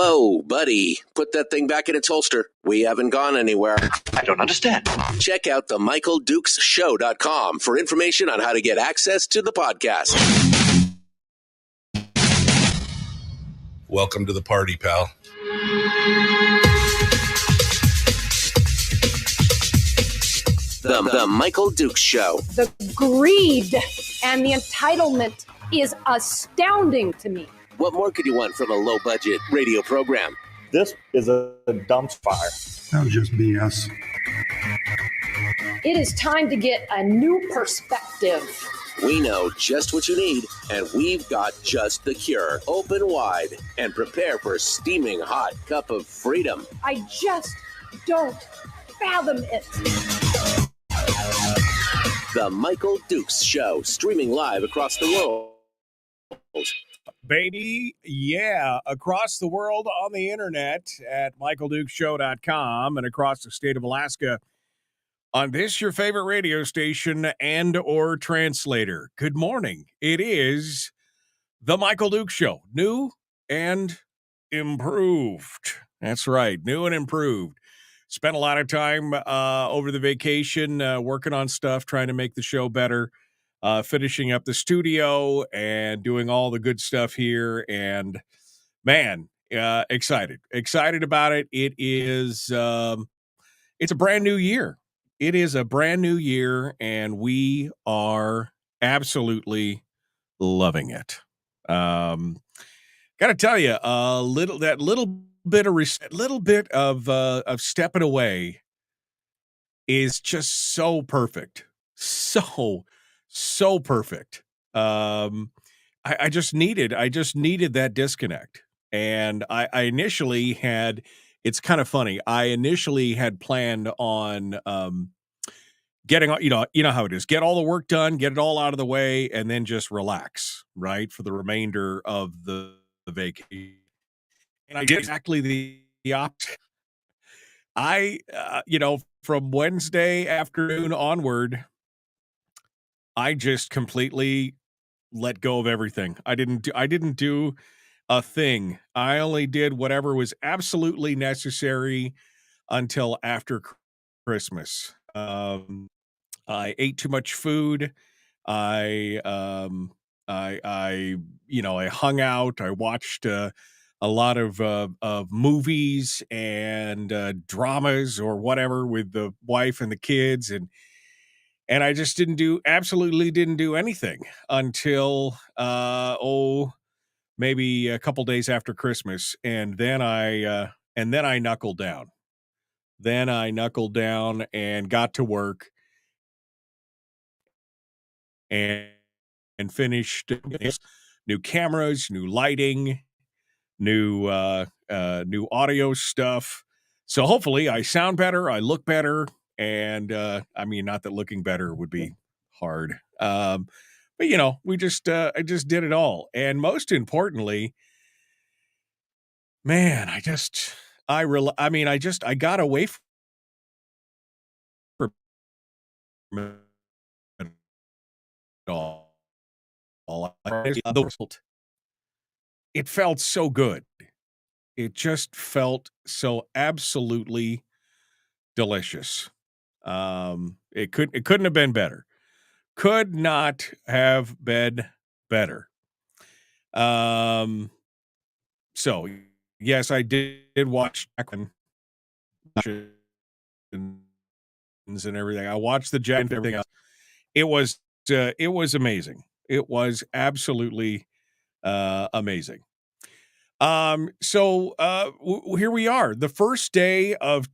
Whoa, buddy. Put that thing back in its holster. We haven't gone anywhere. I don't understand. Check out themichaeldukesshow.com for information on how to get access to the podcast. Welcome to the party, pal. The Michael Dukes Show. The greed and the entitlement is astounding to me. What more could you want from a low-budget radio program? This is a dumpster. That was just BS. It is time to get a new perspective. We know just what you need, and we've got just the cure. Open wide and prepare for a steaming hot cup of freedom. I just don't fathom it. The Michael Dukes Show, streaming live across the world. Baby, yeah, across the world on the internet at michaeldukesshow.com and across the state of Alaska on this, your favorite radio station and or translator. Good morning. It is the Michael Dukes Show, new and improved. That's right, new and improved. Spent a lot of time over the vacation working on stuff, trying to make the show better. Finishing up the studio and doing all the good stuff here. And man, excited about it. It is, it's a brand new year. It is a brand new year and we are absolutely loving it. Got to tell you that little bit of stepping away is just so perfect. So perfect. I just needed that disconnect. And I initially had, it's kind of funny. I initially had planned on getting, you know how it is, get all the work done, get it all out of the way, and then just relax, right? For the remainder of the vacation. And I did exactly the opposite. From Wednesday afternoon onward, I just completely let go of everything. I didn't do a thing. I only did whatever was absolutely necessary until after Christmas. I ate too much food. I hung out. I watched a lot of movies and dramas or whatever with the wife and the kids, and I just absolutely didn't do anything until, maybe a couple days after Christmas. And then I knuckled down. Then I knuckled down and got to work and finished new cameras, new lighting, new audio stuff. So hopefully I sound better. I look better. And, not that looking better would be hard. But I just did it all. And most importantly, man, I got away from it all. It felt so good. It just felt so absolutely delicious. It couldn't have been better. Could not have been better. So yes, I did watch and everything. I watched the Jack and everything else. It was amazing. It was absolutely amazing. So here we are, the first day of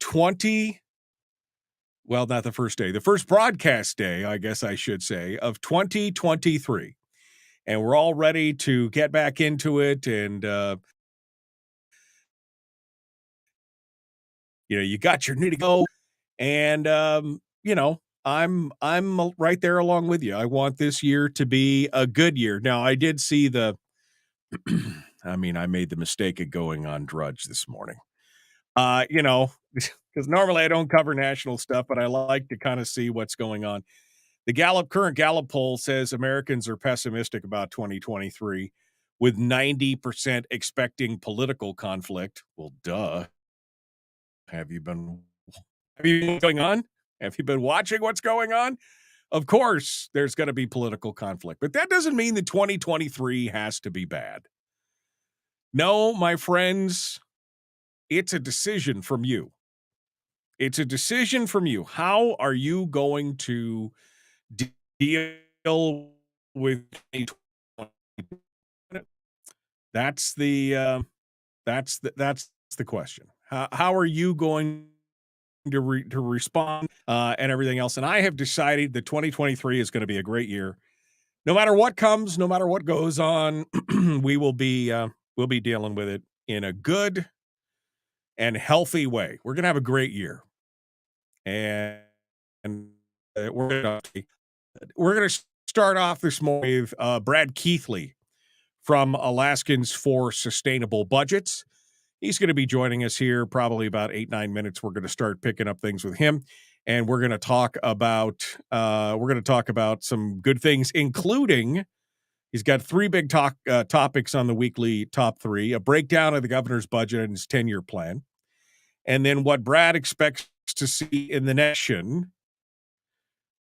not the first day, the first broadcast day, I guess I should say, of 2023. And we're all ready to get back into it. And, you got your need to go. And, I'm right there along with you. I want this year to be a good year. Now, I did see I made the mistake of going on Drudge this morning. Because normally I don't cover national stuff, but I like to kind of see what's going on. The current Gallup poll says Americans are pessimistic about 2023, with 90% expecting political conflict. Well, duh. Have you been going on? Have you been watching what's going on? Of course, there's going to be political conflict, but that doesn't mean that 2023 has to be bad. No, my friends, it's a decision from you. It's a decision from you. How are you going to deal with 2020? That's the question. How are you going to respond and everything else? And I have decided that 2023 is going to be a great year. No matter what comes, no matter what goes on, we'll be dealing with it in a good and healthy way. We're going to have a great year, and we're going to start off this morning with Brad Keithley from Alaskans for Sustainable Budgets. He's going to be joining us here probably about 8-9 minutes. We're going to start picking up things with him, and we're going to talk about some good things, including he's got 3 big topics on the weekly top 3: a breakdown of the governor's budget and his 10-year plan, and then what Brad expects to see in the nation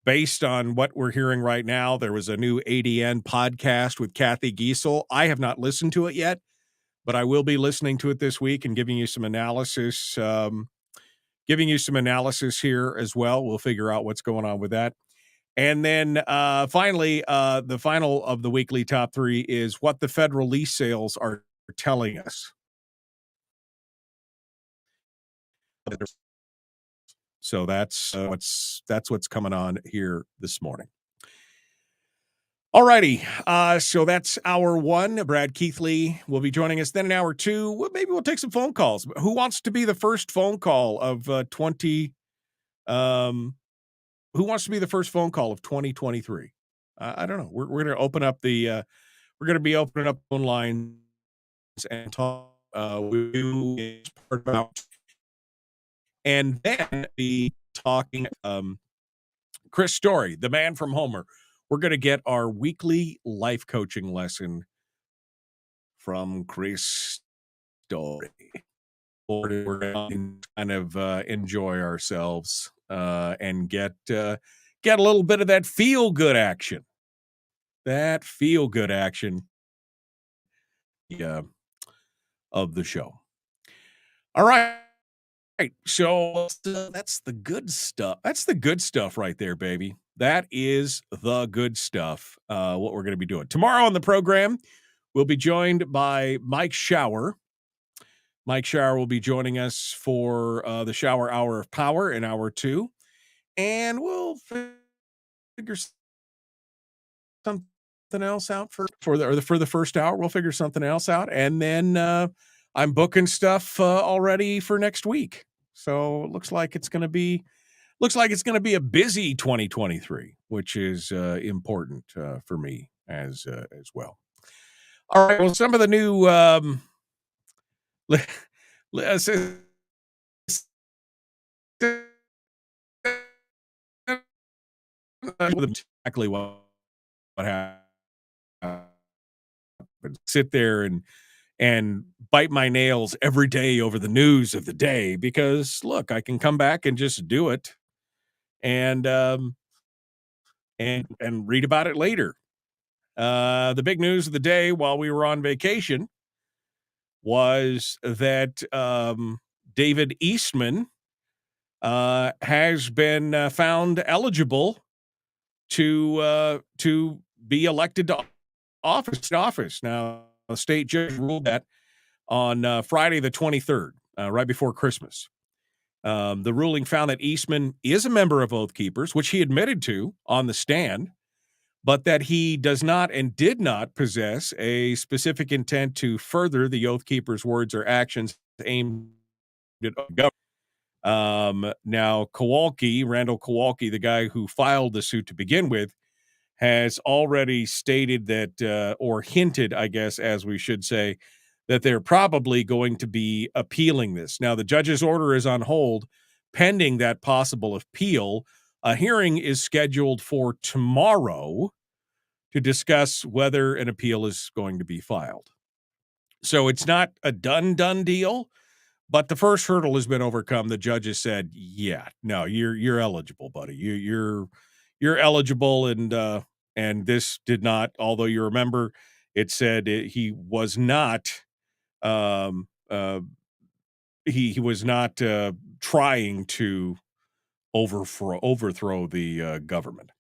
based on what we're hearing right now. There was a new ADN podcast with Kathy Giesel. I have not listened to it yet, but I will be listening to it this week and giving you some analysis here as well. We'll figure out what's going on with that. And then finally, the final of the weekly top 3 is what the federal lease sales are telling us. So that's what's coming on here this morning. All righty. So that's hour 1. Brad Keithley will be joining us. Then in hour 2, maybe we'll take some phone calls. Who wants to be the first phone call of 20? Who wants to be the first phone call of 2023? I don't know. We're going to open up the. We're going to be opening up phone lines and talk with you about, and then be talking. Chris Story, the man from Homer. We're going to get our weekly life coaching lesson from Chris Story. We're going to kind of enjoy ourselves and get a little bit of that feel-good action. That feel-good action of the show. All right. So that's the good stuff. That's the good stuff right there, baby. That is the good stuff, what we're going to be doing. Tomorrow on the program, we'll be joined by Mike Shower. Mike Shower will be joining us for the Shower Hour of Power in hour 2. And we'll figure something else out for the first hour. We'll figure something else out. And then I'm booking stuff already for next week. So it looks like it's going to be a busy 2023, which is important for me as well. All right. Well, some of the new exactly what happened. Sit there and bite my nails every day over the news of the day because, look, I can come back and just do it and read about it later. The big news of the day while we were on vacation was that David Eastman has been found eligible to be elected to office. Now, the state judge ruled that on Friday the 23rd, right before Christmas. The ruling found that Eastman is a member of Oath Keepers, which he admitted to on the stand, but that he does not and did not possess a specific intent to further the Oath Keepers' words or actions aimed at government. Now, Randall Kowalski, the guy who filed the suit to begin with, has already stated that, or hinted, I guess, as we should say, that they're probably going to be appealing this. Now, the judge's order is on hold pending that possible appeal. A hearing is scheduled for tomorrow to discuss whether an appeal is going to be filed. So it's not a done deal, but the first hurdle has been overcome. The judge has said, "Yeah, no, you're eligible, buddy. You're eligible." And this did not. Although you remember, it said he was not. He was not trying to overthrow the government.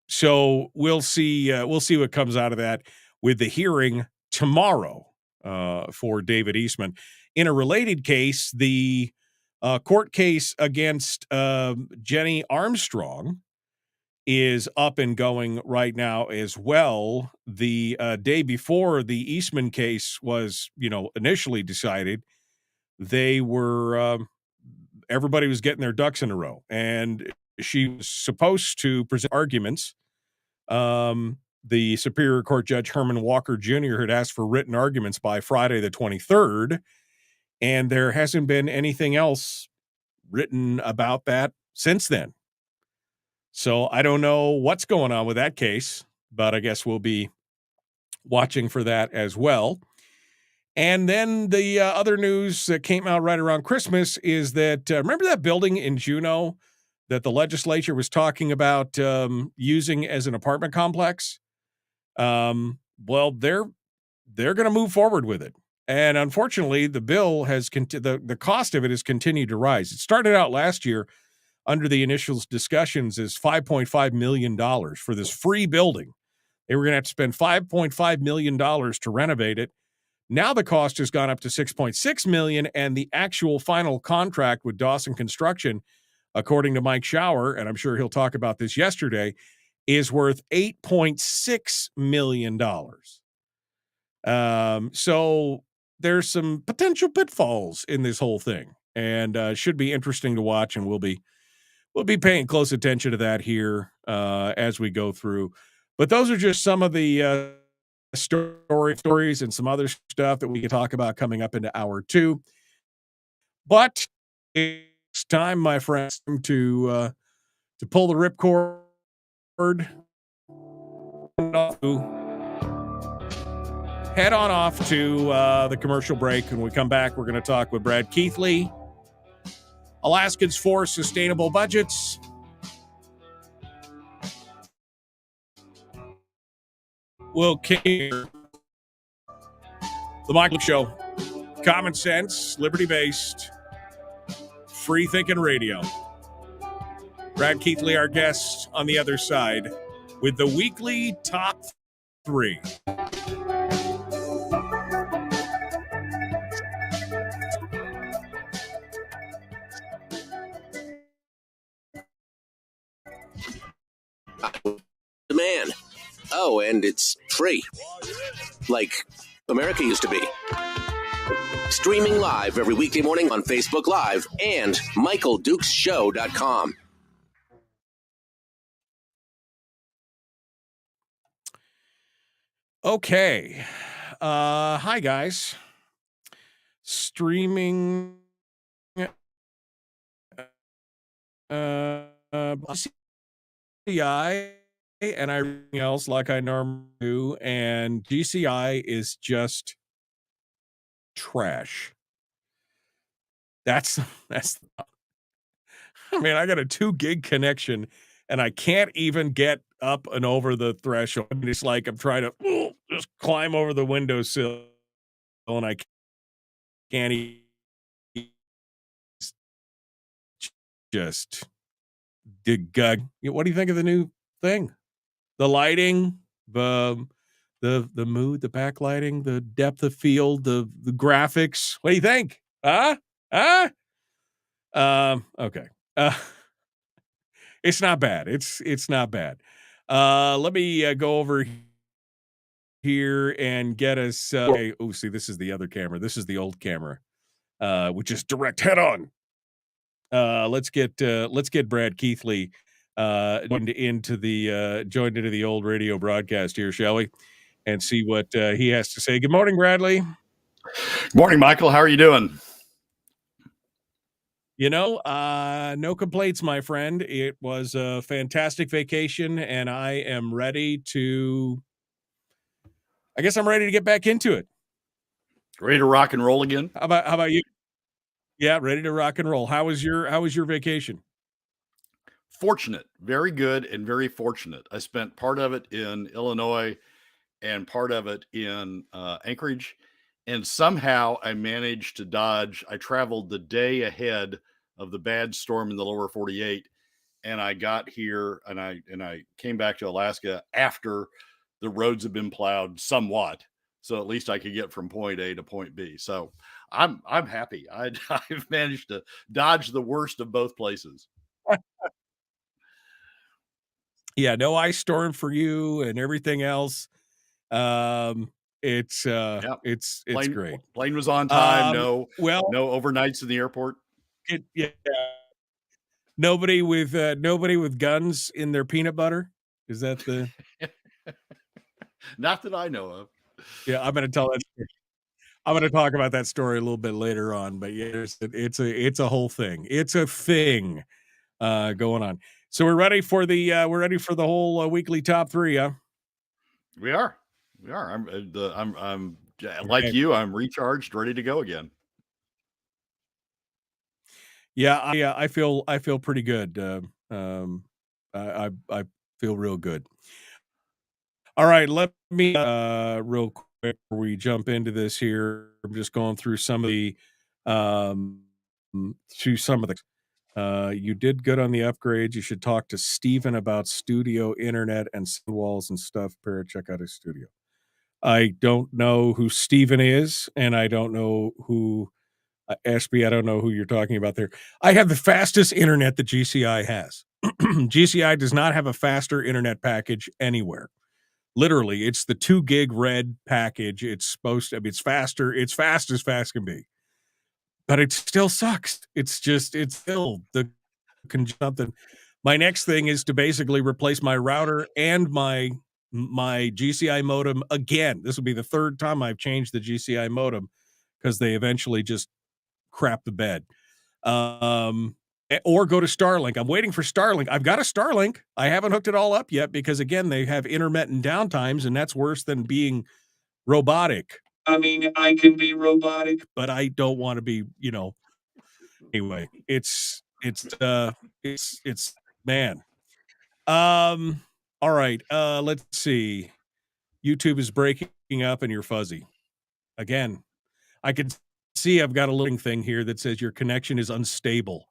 So we'll see what comes out of that with the hearing tomorrow for David Eastman. In a related case, the court case against Jenny Armstrong is up and going right now as well. The day before the Eastman case was, initially decided, they were everybody was getting their ducks in a row, and she was supposed to present arguments. The Superior Court Judge Herman Walker Jr. had asked for written arguments by Friday the 23rd, and there hasn't been anything else written about that since then. So I don't know what's going on with that case, but I guess we'll be watching for that as well. And then the other news that came out right around Christmas is that, remember that building in Juneau that the legislature was talking about using as an apartment complex? Well, they're going to move forward with it. And unfortunately, the bill has the cost of it has continued to rise. It started out last year under the initial discussions as $5.5 million for this free building. They were going to have to spend $5.5 million to renovate it. Now the cost has gone up to $6.6 million, and the actual final contract with Dawson Construction, according to Mike Schauer, and I'm sure he'll talk about this yesterday, is worth $8.6 million. So there's some potential pitfalls in this whole thing, and should be interesting to watch, and we'll be paying close attention to that here as we go through. But those are just some of the stories and some other stuff that we can talk about coming up into hour two. But it's time, my friends, to pull the ripcord, head on off to the commercial break. When we come back, we're going to talk with Brad Keithley, Alaskans for Sustainable Budgets. We'll kick the Michael Show. Common sense, liberty-based, free-thinking radio. Brad Keithley, our guest on the other side, with the weekly top 3. Demand. Oh, and it's free. Like America used to be. Streaming live every weekday morning on Facebook Live and MichaelDukesShow.com. Okay. Hi, guys. Streaming GCI and everything else like I normally do, and GCI is just trash. That's I mean, I got a 2 gig connection and I can't even get up and over the threshold. It's like I'm trying to just climb over the windowsill and I can't just dig. What do you think of the new thing? The lighting, the mood, the backlighting, the depth of field, the graphics. What do you think? Okay. It's not bad. It's not bad. Let me go over here and get us. See, this is the other camera. This is the old camera, which is direct head on. Let's get Brad Keithley joined into the old radio broadcast here, shall we? And see what he has to say. Good morning, Bradley. Good morning, Michael. How are you doing? No complaints, my friend. It was a fantastic vacation, and I am ready to. I guess I'm ready to get back into it. Ready to rock and roll again? How about you? Yeah, ready to rock and roll. How was your vacation? Fortunate, very good, and very fortunate. I spent part of it in Illinois and part of it in Anchorage, and somehow I managed to dodge. I traveled the day ahead of the bad storm in the lower 48, and I got here and I came back to Alaska after the roads had been plowed somewhat, so at least I could get from point A to point B. So I'm happy. I've managed to dodge the worst of both places. Yeah, no ice storm for you and everything else. It's Plane, great. Plane was on time. No Well, overnights in the airport. yeah, nobody with guns in their peanut butter. Is that the? Not that I know of. Yeah, I'm going to tell that story. I'm going to talk about that story a little bit later on, but yeah, it's a whole thing. It's a thing going on. So we're ready for the whole weekly top three, huh? We are. I'm like you. I'm recharged, ready to go again. Yeah, I feel pretty good. I feel real good. All right, let me real quick before we jump into this here. I'm just going through some of the you did good on the upgrades. You should talk to Steven about studio internet and walls and stuff. Check out his studio. I don't know who Steven is, and I don't know who Ashby. I don't know who you're talking about there. I have the fastest internet that GCI has. GCI does not have a faster internet package anywhere. Literally, it's the 2 gig red package. It's supposed to be, it's faster. It's fast as fast can be. But it still sucks. It's still something. My next thing is to basically replace my router and my GCI modem again. This will be the third time I've changed the GCI modem because they eventually just crap the bed. Or go to Starlink. I'm waiting for Starlink. I've got a Starlink. I haven't hooked it all up yet because, again, they have intermittent downtimes, and that's worse than being robotic. I mean, I can be robotic, but I don't want to be, anyway, it's man. All right. Let's see. YouTube is breaking up and you're fuzzy. Again, I can see I've got a little thing here that says your connection is unstable.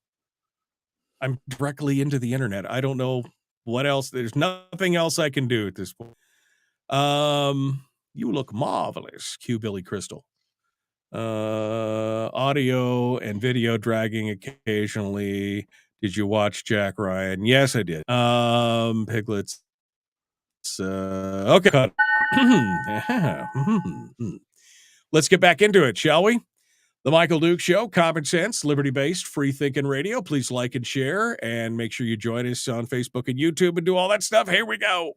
I'm directly into the internet. I don't know what else. There's nothing else I can do at this point. You look marvelous, Q Billy Crystal. Audio and video dragging occasionally. Did you watch Jack Ryan? Yes, I did. Piglets. Okay. Let's get back into it, shall we? The Michael Duke Show, common sense, liberty-based, free-thinking radio. Please like and share, and make sure you join us on Facebook and YouTube and do all that stuff. Here we go.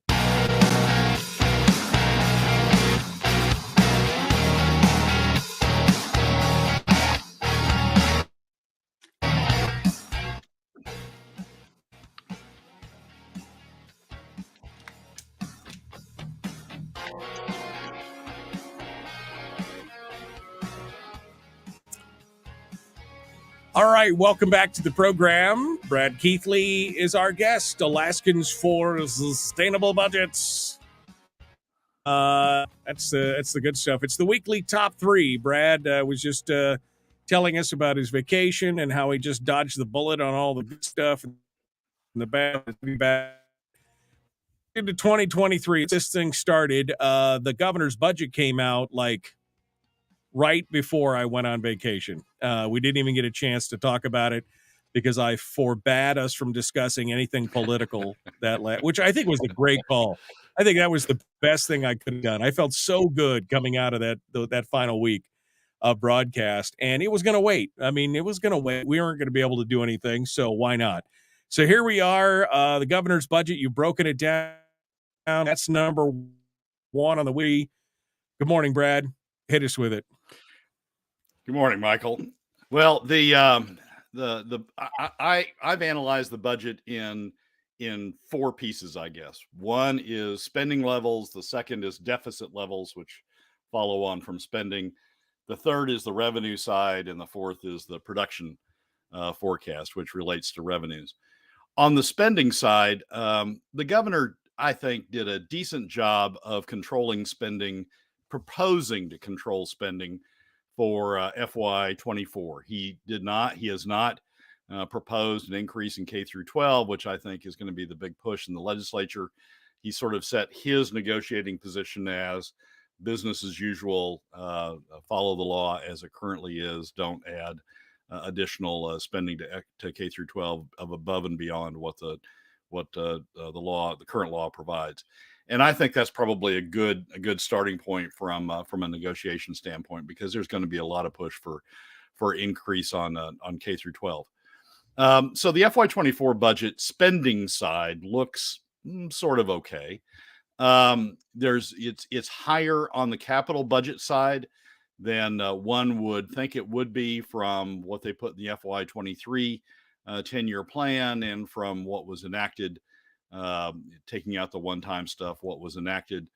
All right, welcome back to the program. Brad Keithley is our guest. Alaskans for Sustainable Budgets. That's the good stuff. It's the weekly top three. Brad was just telling us about his vacation and how he just dodged the bullet on all the good stuff and the bad. Into 2023, this thing started. The governor's budget came out like right before I went on vacation. We didn't even get a chance to talk about it because I forbade us from discussing anything political which I think was a great call. I think that was the best thing I could have done. I felt so good coming out of that final week of broadcast, and it was going to wait. I mean, it was going to wait. We weren't going to be able to do anything, so why not? So here we are, the governor's budget. You've broken it down. That's number one on the Wii. Good morning, Brad. Hit us with it. Good morning, Michael. Well, the I've analyzed the budget in four pieces, I guess. One is spending levels, the second is deficit levels, which follow on from spending. The third is the revenue side, and the fourth is the production forecast, which relates to revenues. On the spending side, the governor, I think, did a decent job of controlling spending, proposing to control spending for FY24. He has not proposed an increase in K through 12, which I think is going to be the big push in the legislature. He sort of set his negotiating position as business as usual, follow the law as it currently is, don't add additional spending to K through 12 of above and beyond what the current law provides. And I think that's probably a good starting point from a negotiation standpoint, because there's going to be a lot of push for increase on K through 12. So the FY24 budget spending side looks sort of okay. It's higher on the capital budget side than one would think it would be from what they put in the FY23 10-year plan, and from what was enacted, taking out the one-time stuff, what was enacted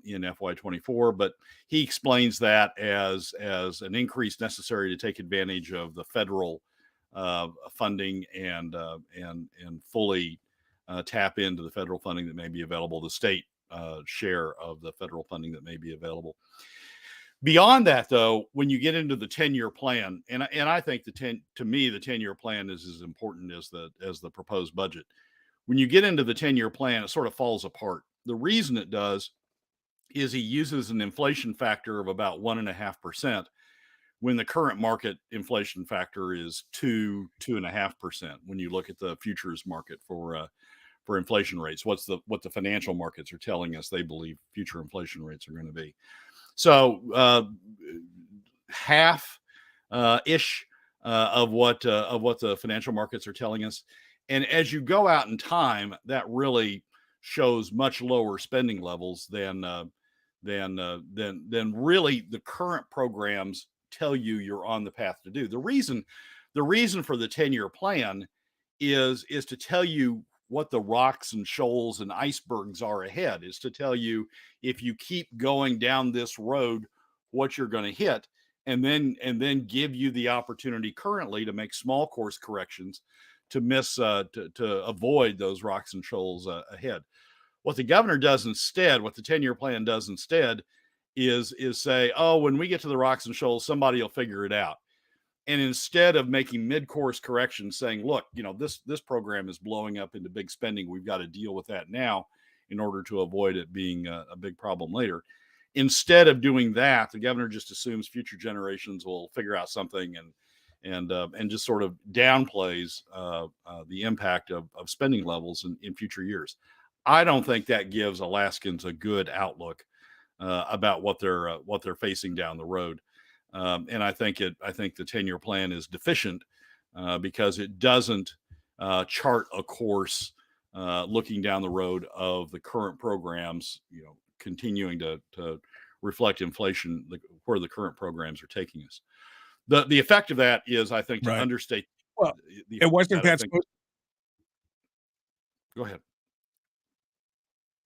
in FY24. But he explains that as an increase necessary to take advantage of the federal funding and fully tap into the federal funding that may be available, the state share of the federal funding that may be available. Beyond that, though, when you get into the 10-year plan, and I think the 10-year plan is as important as the proposed budget. When you get into the 10-year plan, it sort of falls apart. The reason it does is he uses an inflation factor of about 1.5%, when the current market inflation factor is 2.5%. When you look at the futures market for inflation rates, what the financial markets are telling us they believe future inflation rates are going to be. So half ish of what the financial markets are telling us. And as you go out in time, that really shows much lower spending levels than really the current programs tell you you're on the path to do. The reason for the 10-year plan is to tell you what the rocks and shoals and icebergs are ahead, is to tell you if you keep going down this road, what you're going to hit, and then give you the opportunity currently to make small course corrections to avoid those rocks and shoals ahead. What the governor does instead, what the 10-year plan does instead, is say, oh, when we get to the rocks and shoals, somebody will figure it out. And instead of making mid-course corrections, saying, look, this program is blowing up into big spending, we've got to deal with that now in order to avoid it being a big problem later. Instead of doing that, the governor just assumes future generations will figure out something and just sort of downplays the impact of spending levels in future years. I don't think that gives Alaskans a good outlook about what they're facing down the road. And I think the 10-year plan is deficient because it doesn't chart a course looking down the road of the current programs, continuing to reflect inflation, where the current programs are taking us. The effect of that is, I think, to understate. Well, it wasn't that. Go ahead.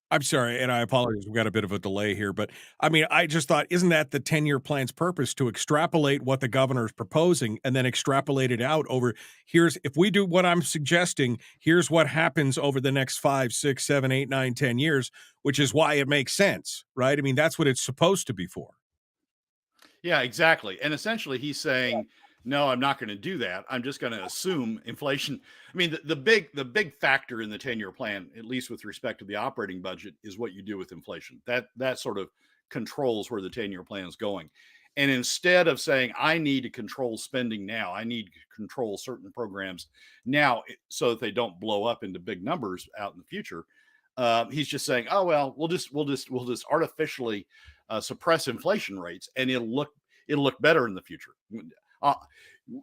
I'm sorry, and I apologize. We've got a bit of a delay here, but I mean, I just thought, isn't that the 10-year plan's purpose, to extrapolate what the governor is proposing and then extrapolate it out over if we do what I'm suggesting, here's what happens over the next 5, 6, 7, 8, 9, 10 years, which is why it makes sense, right? I mean, that's what it's supposed to be for. Yeah, exactly. And essentially he's saying, no, I'm not going to do that. I'm just going to assume inflation. I mean, the big factor in the 10-year plan, at least with respect to the operating budget, is what you do with inflation. That sort of controls where the 10-year plan is going. And instead of saying, I need to control spending now, I need to control certain programs now so that they don't blow up into big numbers out in the future, he's just saying, oh, well, we'll just artificially suppress inflation rates, and it'll look better in the future.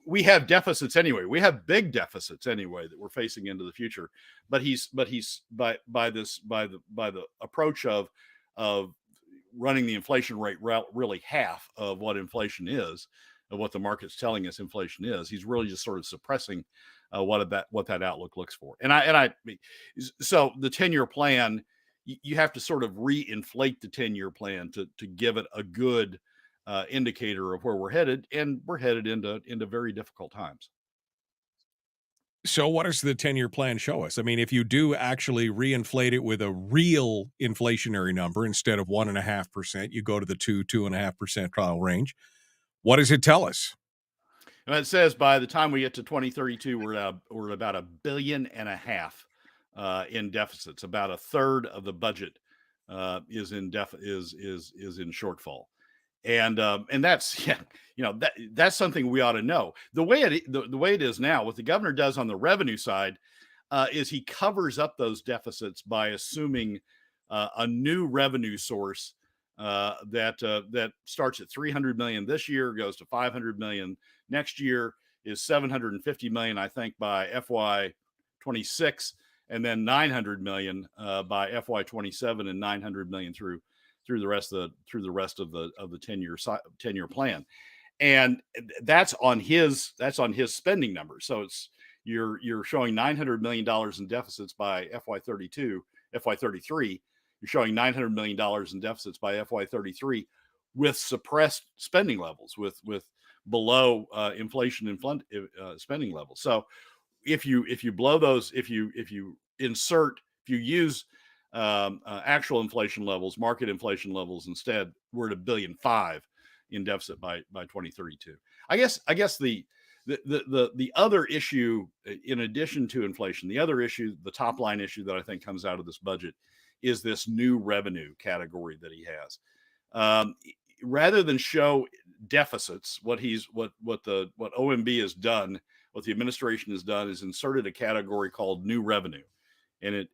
We have deficits anyway. We have big deficits anyway that we're facing into the future. But he's by the approach of running the inflation rate really half of what inflation is, of what the market's telling us inflation is. He's really just sort of suppressing what that outlook looks for. So the 10-year plan, you have to sort of reinflate the 10-year plan to give it a good indicator of where we're headed, and we're headed into very difficult times. So what does the 10-year plan show us? I mean, if you do actually reinflate it with a real inflationary number instead of 1.5%, you go to the 2.5% trial range. What does it tell us? And it says by the time we get to 2032, we're at about $1.5 billion in deficits. About a third of the budget is in shortfall. And that's that's something we ought to know. The way it is now, what the governor does on the revenue side is he covers up those deficits by assuming a new revenue source that starts at $300 million this year, goes to $500 million next year, is $750 million, I think, by FY26, and then $900 million by FY27, and $900 million through the rest of the 10-year plan. And that's on his spending number. So you're showing $900 million in deficits by FY33. You're showing $900 million in deficits by FY33 with suppressed spending levels, with below inflation and spending levels. So if you blow those, if you use actual inflation levels, market inflation levels instead, we're at $1.5 billion in deficit by 2032. I guess the other issue, in addition to inflation, the other issue, the top line issue that I think comes out of this budget is this new revenue category that he has. Rather than show deficits, what OMB has done, what the administration has done, is inserted a category called new revenue. And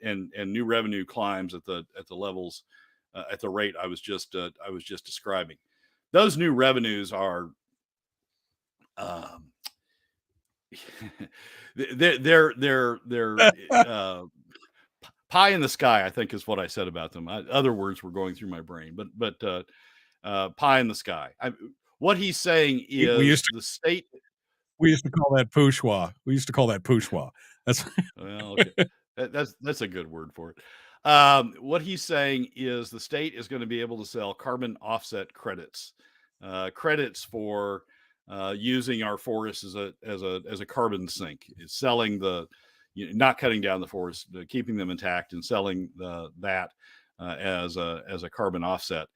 new revenue climbs at the levels at the rate I was just describing. Those new revenues are they're pie in the sky, I think is what I said about them. Other words were going through my brain, but pie in the sky. What he's saying is the state. We used to call that poussoir. That's well, okay. That's a good word for it. What he's saying is the state is going to be able to sell carbon offset credits for using our forests as a carbon sink. It's selling not cutting down the forest, keeping them intact, and selling that as a carbon offset.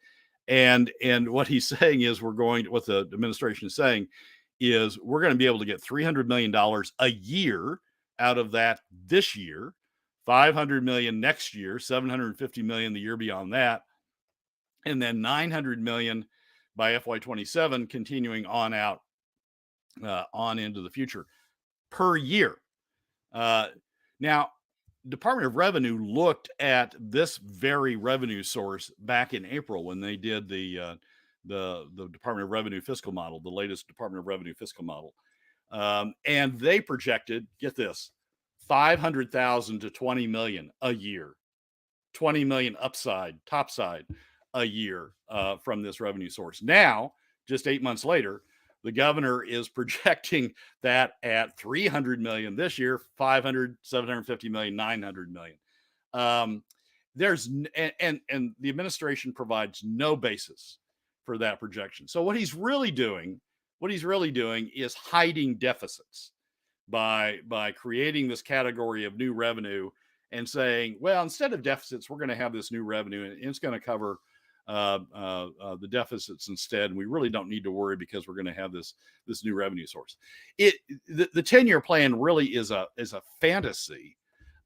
And what he's saying is what the administration is saying is we're going to be able to get $300 million a year out of that this year, $500 million next year, $750 million the year beyond that, and then $900 million by FY27, continuing on out on into the future per year. Now, Department of Revenue looked at this very revenue source back in April when they did the Department of Revenue fiscal model, the latest Department of Revenue fiscal model, and they projected, get this, 500,000 to 20 million a year, 20 million topside a year from this revenue source. Now, just 8 months later, the governor is projecting that at 300 million this year, 500, 750 million, 900 million. There's and the administration provides no basis for that projection. So what he's really doing is hiding deficits by creating this category of new revenue and saying, well, instead of deficits, we're going to have this new revenue and it's going to cover the deficits instead. And we really don't need to worry because we're going to have this new revenue source. The 10-year plan really is a fantasy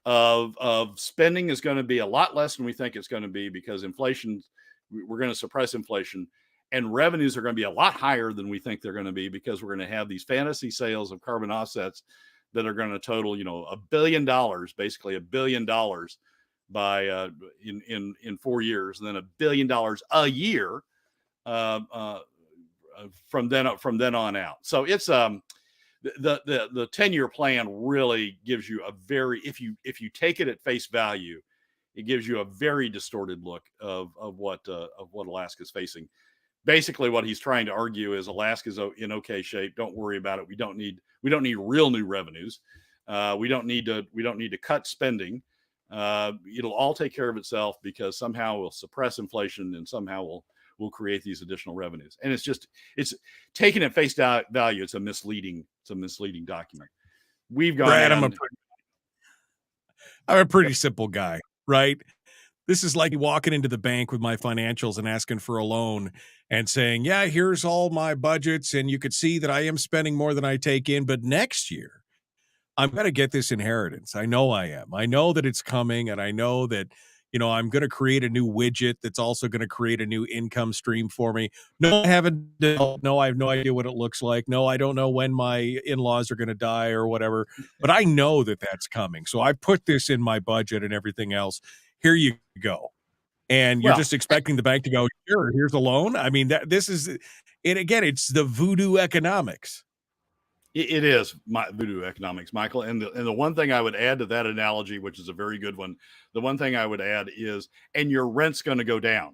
of spending is going to be a lot less than we think it's going to be because inflation, we're going to suppress inflation, and revenues are going to be a lot higher than we think they're going to be because we're going to have these fantasy sales of carbon offsets that are going to total, $1 billion, basically $1 billion by in 4 years, and then $1 billion a year from then on out. So it's the 10-year plan really gives you a very, if you take it at face value, it gives you a very distorted look of what Alaska is facing. basically what he's trying to argue is Alaska's in okay shape. Don't worry about it. We don't need real new revenues. We don't need to cut spending. It'll all take care of itself because somehow we'll suppress inflation and somehow we'll create these additional revenues. And it's taken at face value. It's a misleading document. We've gone. Brad, I'm a pretty simple guy, right? This is like walking into the bank with my financials and asking for a loan and saying, yeah, here's all my budgets. And you could see that I am spending more than I take in. But next year, I'm going to get this inheritance. I know I am. I know that it's coming. And I know that, I'm going to create a new widget that's also going to create a new income stream for me. No, I haven't. No, I have no idea what it looks like. No, I don't know when my in-laws are going to die or whatever. But I know that that's coming. So I put this in my budget and everything else. Here you go. And you're just expecting the bank to go, sure, here's a loan. I mean, this is it again. It's the voodoo economics. It is voodoo economics, Michael. And the one thing I would add to that analogy, which is a very good one, the one thing I would add is, and your rent's going to go down.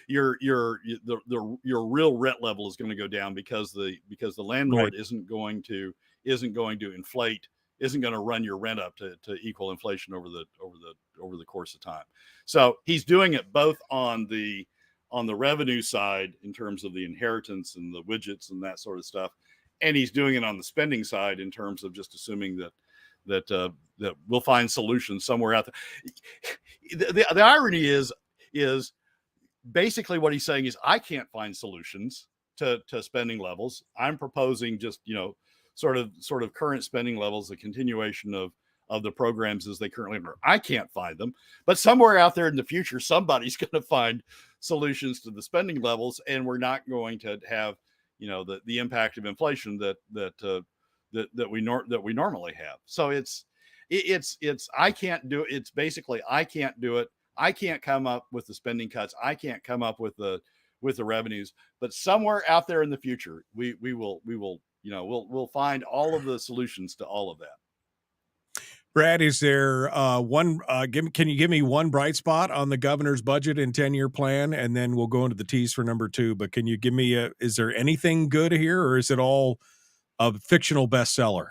your real rent level is going to go down because the landlord isn't going to inflate, isn't going to run your rent up to equal inflation over the course of time. So he's doing it both on the revenue side in terms of the inheritance and the widgets and that sort of stuff. And he's doing it on the spending side in terms of just assuming that we'll find solutions somewhere out there. The irony is basically what he's saying is I can't find solutions to spending levels. I'm proposing just sort of current spending levels, the continuation of the programs as they currently are. I can't find them, but somewhere out there in the future, somebody's going to find solutions to the spending levels, and we're not going to have the impact of inflation that we normally have. So it's I can't do it. It's basically I can't do it. I can't come up with the spending cuts. I can't come up with the revenues. But somewhere out there in the future, we'll find all of the solutions to all of that. Brad, is there can you give me one bright spot on the governor's budget and 10-year plan? And then we'll go into the tease for number 2. But can you give me is there anything good here, or is it all a fictional bestseller?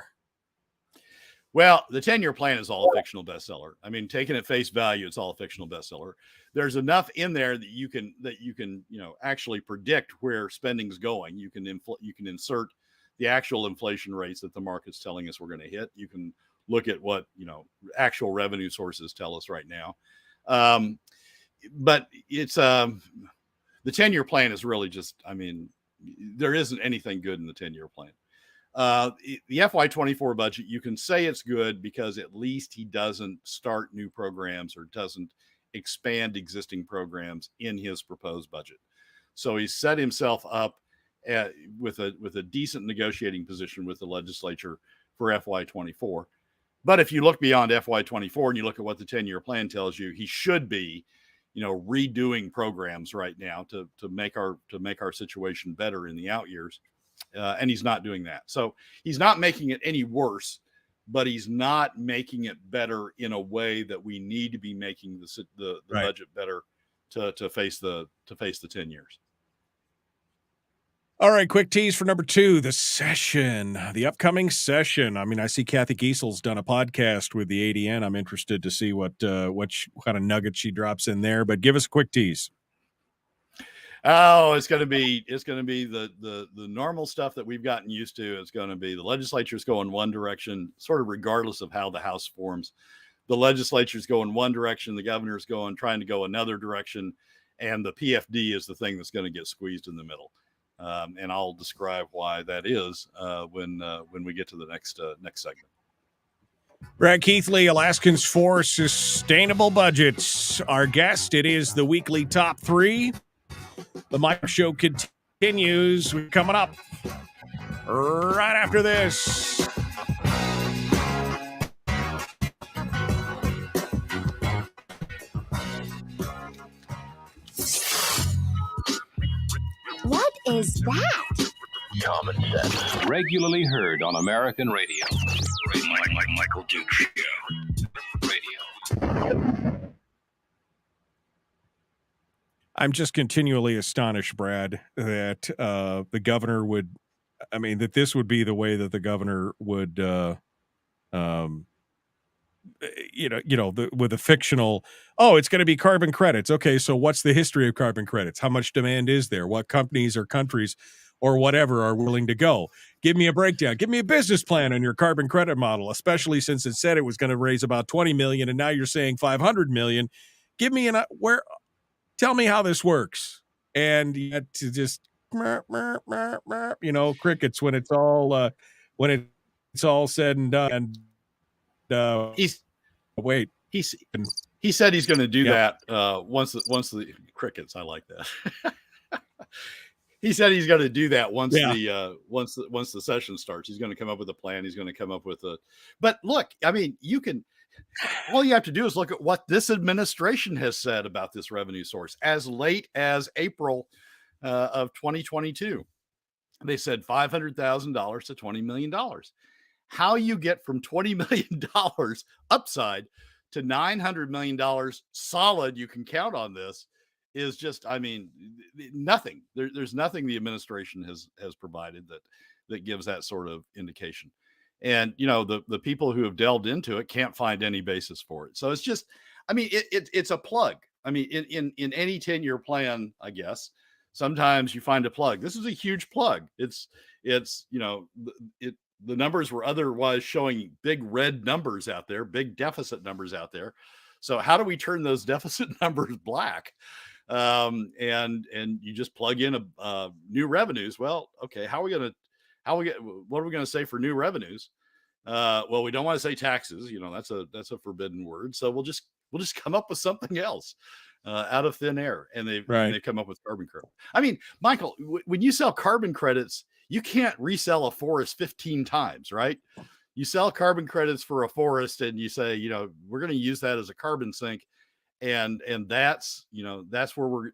Well, the 10-year plan is all a fictional bestseller. I mean, taken at face value, it's all a fictional bestseller. There's enough in there that you can actually predict where spending's going. You can insert the actual inflation rates that the market's telling us we're going to hit. You can look at what actual revenue sources tell us right now, but it's the 10-year plan is really just, there isn't anything good in the 10-year plan. The FY24 budget, you can say it's good because at least he doesn't start new programs or doesn't expand existing programs in his proposed budget. So he set himself up with a decent negotiating position with the legislature for FY24. But if you look beyond FY24 and you look at what the 10-year plan tells you, he should be, redoing programs right now to make our situation better in the out years, and he's not doing that. So he's not making it any worse, but he's not making it better in a way that we need to be making the budget better to face the 10 years. All right, quick tease for number 2, the upcoming session. I see Kathy Giesel's done a podcast with the ADN. I'm interested to see what kind of nugget she drops in there, but give us a quick tease. Oh, it's going to be the normal stuff that we've gotten used to. It's going to be the legislature's going one direction, sort of regardless of how the House forms. The legislature's going one direction, the governor's trying to go another direction, and the PFD is the thing that's going to get squeezed in the middle. And I'll describe why that is when we get to the next segment. Brad Keithley, Alaskans for Sustainable Budgets. Our guest, it is the weekly top 3. The Mike Show continues. We're coming up right after this. What is that? Common sense. Regularly heard on American radio. Michael Duke Show. Radio. I'm just continually astonished, Brad, that the governor would. I mean, that this would be the way that the governor would. Um, with a fictional, oh, it's going to be carbon credits. Okay, so what's the history of carbon credits? How much demand is there? What companies or countries or whatever are willing to go? Give me a breakdown. Give me a business plan on your carbon credit model, especially since it said it was going to raise about 20 million and now you're saying 500 million. Give me tell me how this works. And yet to just crickets when it's all said and done. And He's wait. he's he said he's going to do Yeah. that once the crickets. I like that. He said he's going to do that once once the session starts. He's going to come up with a plan. He's going to come up with a. But look, I mean, all you have to do is look at what this administration has said about this revenue source as late as April of 2022. They said $500,000 to $20 million. How you get from $20 million upside to $900 million solid, you can count on this, is just, I mean, nothing. There's nothing the administration has provided that gives that sort of indication. And, the people who have delved into it can't find any basis for it. So it's just, I mean, it's a plug. I mean, in any 10-year plan, I guess, sometimes you find a plug. This is a huge plug. The numbers were otherwise showing big red numbers out there, big deficit numbers out there. So how do we turn those deficit numbers black? And you just plug in a new revenues. Well, okay, what are we going to say for new revenues? Well, we don't want to say taxes. That's a forbidden word. So we'll just come up with something else out of thin air, and they come up with carbon credit. I mean, Michael, when you sell carbon credits, you can't resell a forest 15 times, right? You sell carbon credits for a forest, and you say, we're going to use that as a carbon sink, and that's where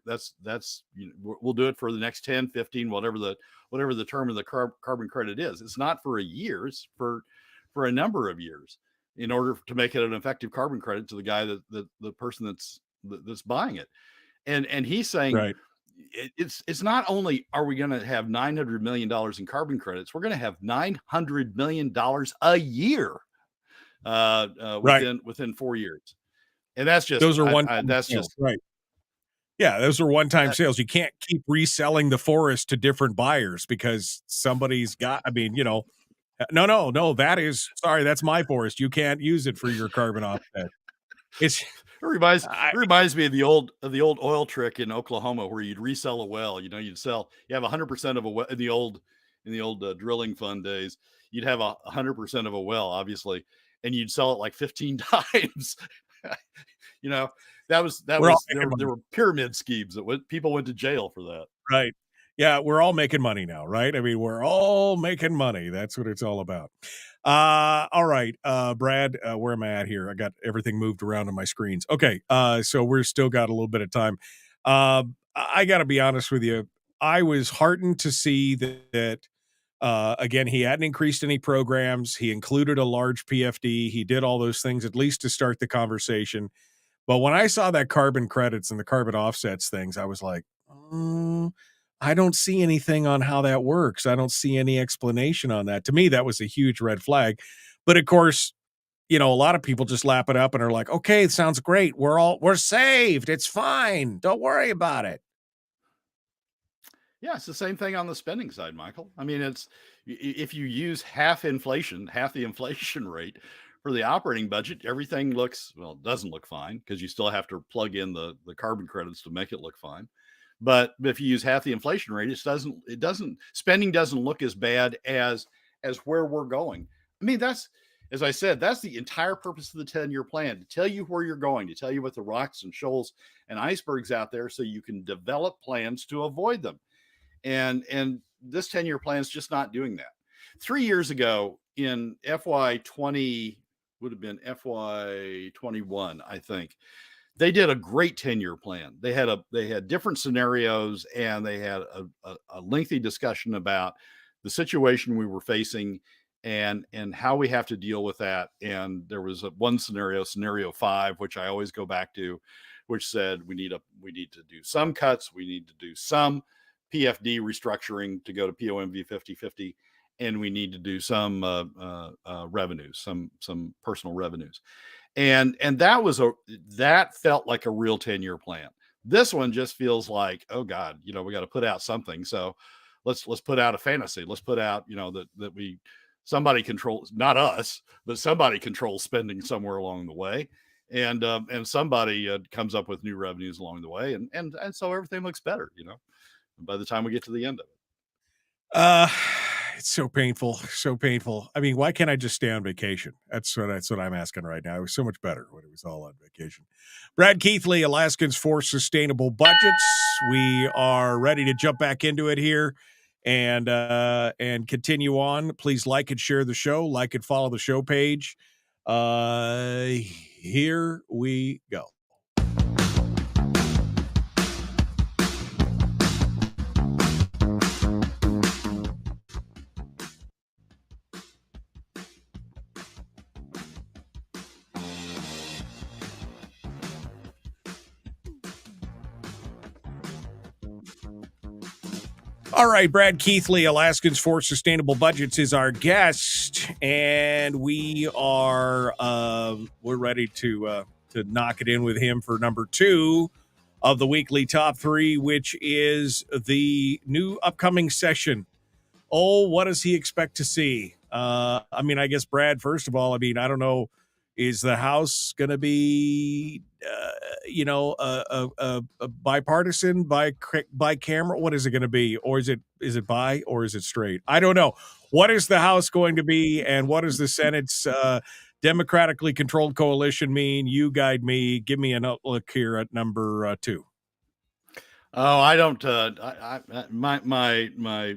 we'll do it for the next 10, 15, whatever the term of the carbon credit is. It's not for a year; it's for a number of years, in order to make it an effective carbon credit to the guy the person that's buying it. And he's saying, right, it's not only are we going to have $900 million in carbon credits, we're going to have $900 million a year within 4 years. And that's just, those are right. Yeah, those are one-time sales. You can't keep reselling the forest to different buyers because somebody's got, I mean, no, that's my forest. You can't use it for your carbon offset. It reminds me of the old oil trick in Oklahoma where you'd resell a well. You have 100% of a well in the old drilling fund days. You'd have 100% of a well, obviously, and you'd sell it like 15 times. There were pyramid schemes that people went to jail for that. Right. Yeah, we're all making money now, right? I mean, we're all making money. That's what it's all about. All right, Brad, where am I at here? I got everything moved around on my screens. Okay, so we're still got a little bit of time. I got to be honest with you. I was heartened to see that again, he hadn't increased any programs. He included a large PFD. He did all those things, at least to start the conversation. But when I saw that carbon credits and the carbon offsets things, I was like, I don't see anything on how that works. I don't see any explanation on that. To me, that was a huge red flag. But of course, a lot of people just lap it up and are like, okay, it sounds great. We're saved. It's fine. Don't worry about it. Yeah, it's the same thing on the spending side, Michael. I mean, if you use half the inflation rate for the operating budget, everything doesn't look fine because you still have to plug in the carbon credits to make it look fine. But if you use half the inflation rate, spending doesn't look as bad as where we're going. I mean, as I said, that's the entire purpose of the 10-year plan, to tell you where you're going, to tell you what the rocks and shoals and icebergs out there so you can develop plans to avoid them. And this 10-year plan is just not doing that. 3 years ago in FY20, would have been FY21, I think, they did a great 10-year plan. They had different scenarios, and they had a lengthy discussion about the situation we were facing and how we have to deal with that. And there was one scenario 5, which I always go back to, which said we need to do some cuts, we need to do some PFD restructuring to go to POMV 50/50, and we need to do some revenues, some personal revenues. And that felt like a real 10-year plan. This one just feels like, oh God, we got to put out something. So let's put out a fantasy. Let's put out, that somebody controls, not us, but somebody controls spending somewhere along the way. And somebody comes up with new revenues along the way. And so everything looks better, by the time we get to the end of it. It's so painful, so painful. I mean, why can't I just stay on vacation? That's what I'm asking right now. It was so much better when it was all on vacation. Brad Keithley, Alaskans for Sustainable Budgets. We are ready to jump back into it here and continue on. Please like and share the show, like and follow the show page. Here we go. All right, Brad Keithley, Alaskans for Sustainable Budgets, is our guest, and we are we're ready to knock it in with him for number 2 of the weekly top 3, which is the new upcoming session. Oh, what does he expect to see? I mean, I guess, Brad, first of all, I mean, I don't know, is the House going to be, a bipartisan, camera? What is it going to be? Or is it bi, or is it straight? I don't know. What is the House going to be, and what does the Senate's democratically controlled coalition mean? You guide me. Give me an outlook here at number 2. Oh, I don't. My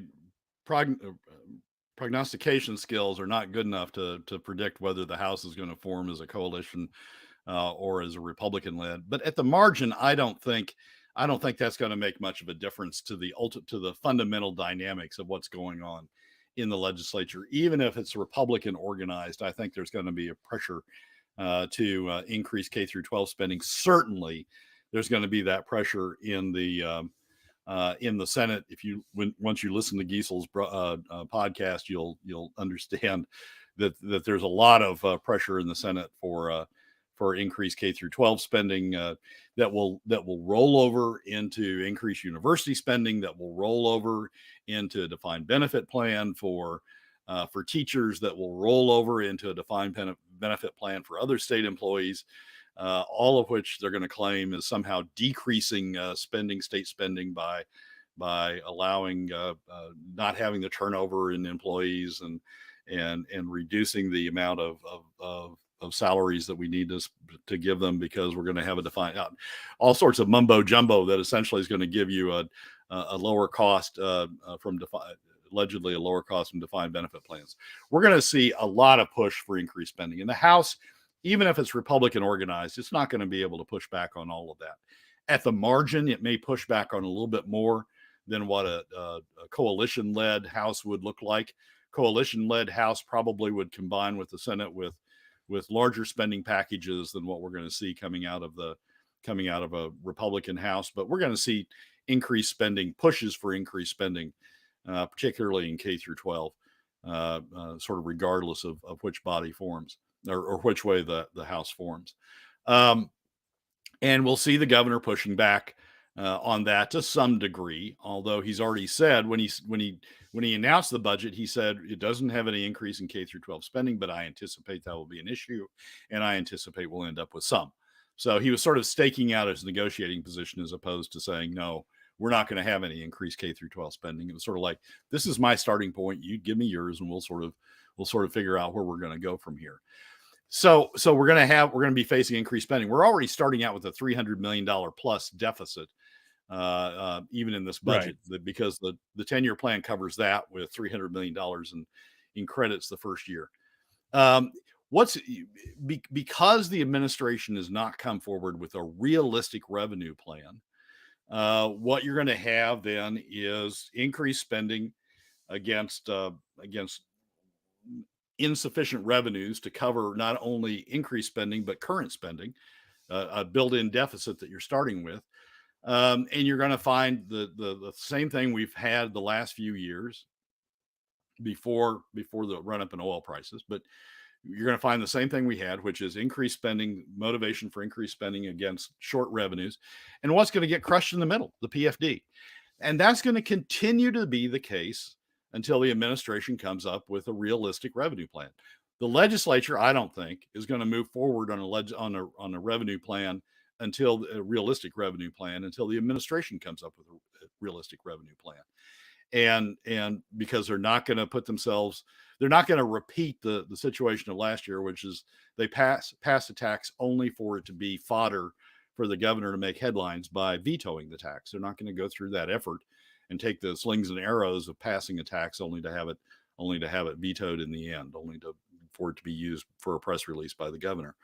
prognostication skills are not good enough to predict whether the House is going to form as a coalition or as a Republican-led. But at the margin, I don't think that's going to make much of a difference to the fundamental dynamics of what's going on in the legislature. Even if it's Republican organized, I think there's going to be a pressure to increase K through 12 spending. Certainly, there's going to be that pressure in the Senate. Once you listen to Giesel's podcast, you'll understand that there's a lot of pressure in the Senate for increased K through 12 spending that will roll over into increased university spending, that will roll over into a defined benefit plan for teachers, that will roll over into a defined benefit plan for other state employees. All of which they're going to claim is somehow decreasing state spending by allowing not having the turnover in employees and reducing the amount of salaries that we need to give them, because we're going to have a defined all sorts of mumbo jumbo that essentially is going to give you a lower cost allegedly a lower cost from defined benefit plans. We're going to see a lot of push for increased spending in the House. Even if it's Republican organized, it's not going to be able to push back on all of that. At the margin, it may push back on a little bit more than what a coalition-led House would look like. Coalition-led House probably would combine with the Senate with larger spending packages than what we're going to see coming out of a Republican House. But we're going to see increased spending, pushes for increased spending, particularly in K through 12, sort of regardless of which body forms. Or which way the House forms. And we'll see the governor pushing back on that to some degree, although he's already said when he announced the budget, he said it doesn't have any increase in K through 12 spending, but I anticipate that will be an issue, and I anticipate we'll end up with some. So he was sort of staking out his negotiating position as opposed to saying, no, we're not going to have any increased K through 12 spending. It was sort of like, this is my starting point. You give me yours, and we'll sort of figure out where we're going to go from here. So we're going to be facing increased spending. We're already starting out with a $300 million plus deficit, even in this budget, right, because the 10-year plan covers that with $300 million in credits the first year. Because the administration has not come forward with a realistic revenue plan, what you're going to have then is increased spending against insufficient revenues to cover not only increased spending but current spending. a built-in deficit that you're starting with. And you're going to find the same thing we've had the last few years before the run up in oil prices. But you're going to find the same thing we had, which is increased spending, motivation for increased spending against short revenues. And what's going to get crushed in the middle? The PFD. And that's going to continue to be the case until the administration comes up with a realistic revenue plan. The legislature, I don't think, is going to move forward on a revenue plan until a realistic revenue plan, until the administration comes up with a realistic revenue plan. And because they're not going to repeat the situation of last year, which is they pass a tax only for it to be fodder for the governor to make headlines by vetoing the tax. They're not going to go through that effort and take the slings and arrows of passing a tax only to have it vetoed in the end, for it to be used for a press release by the governor.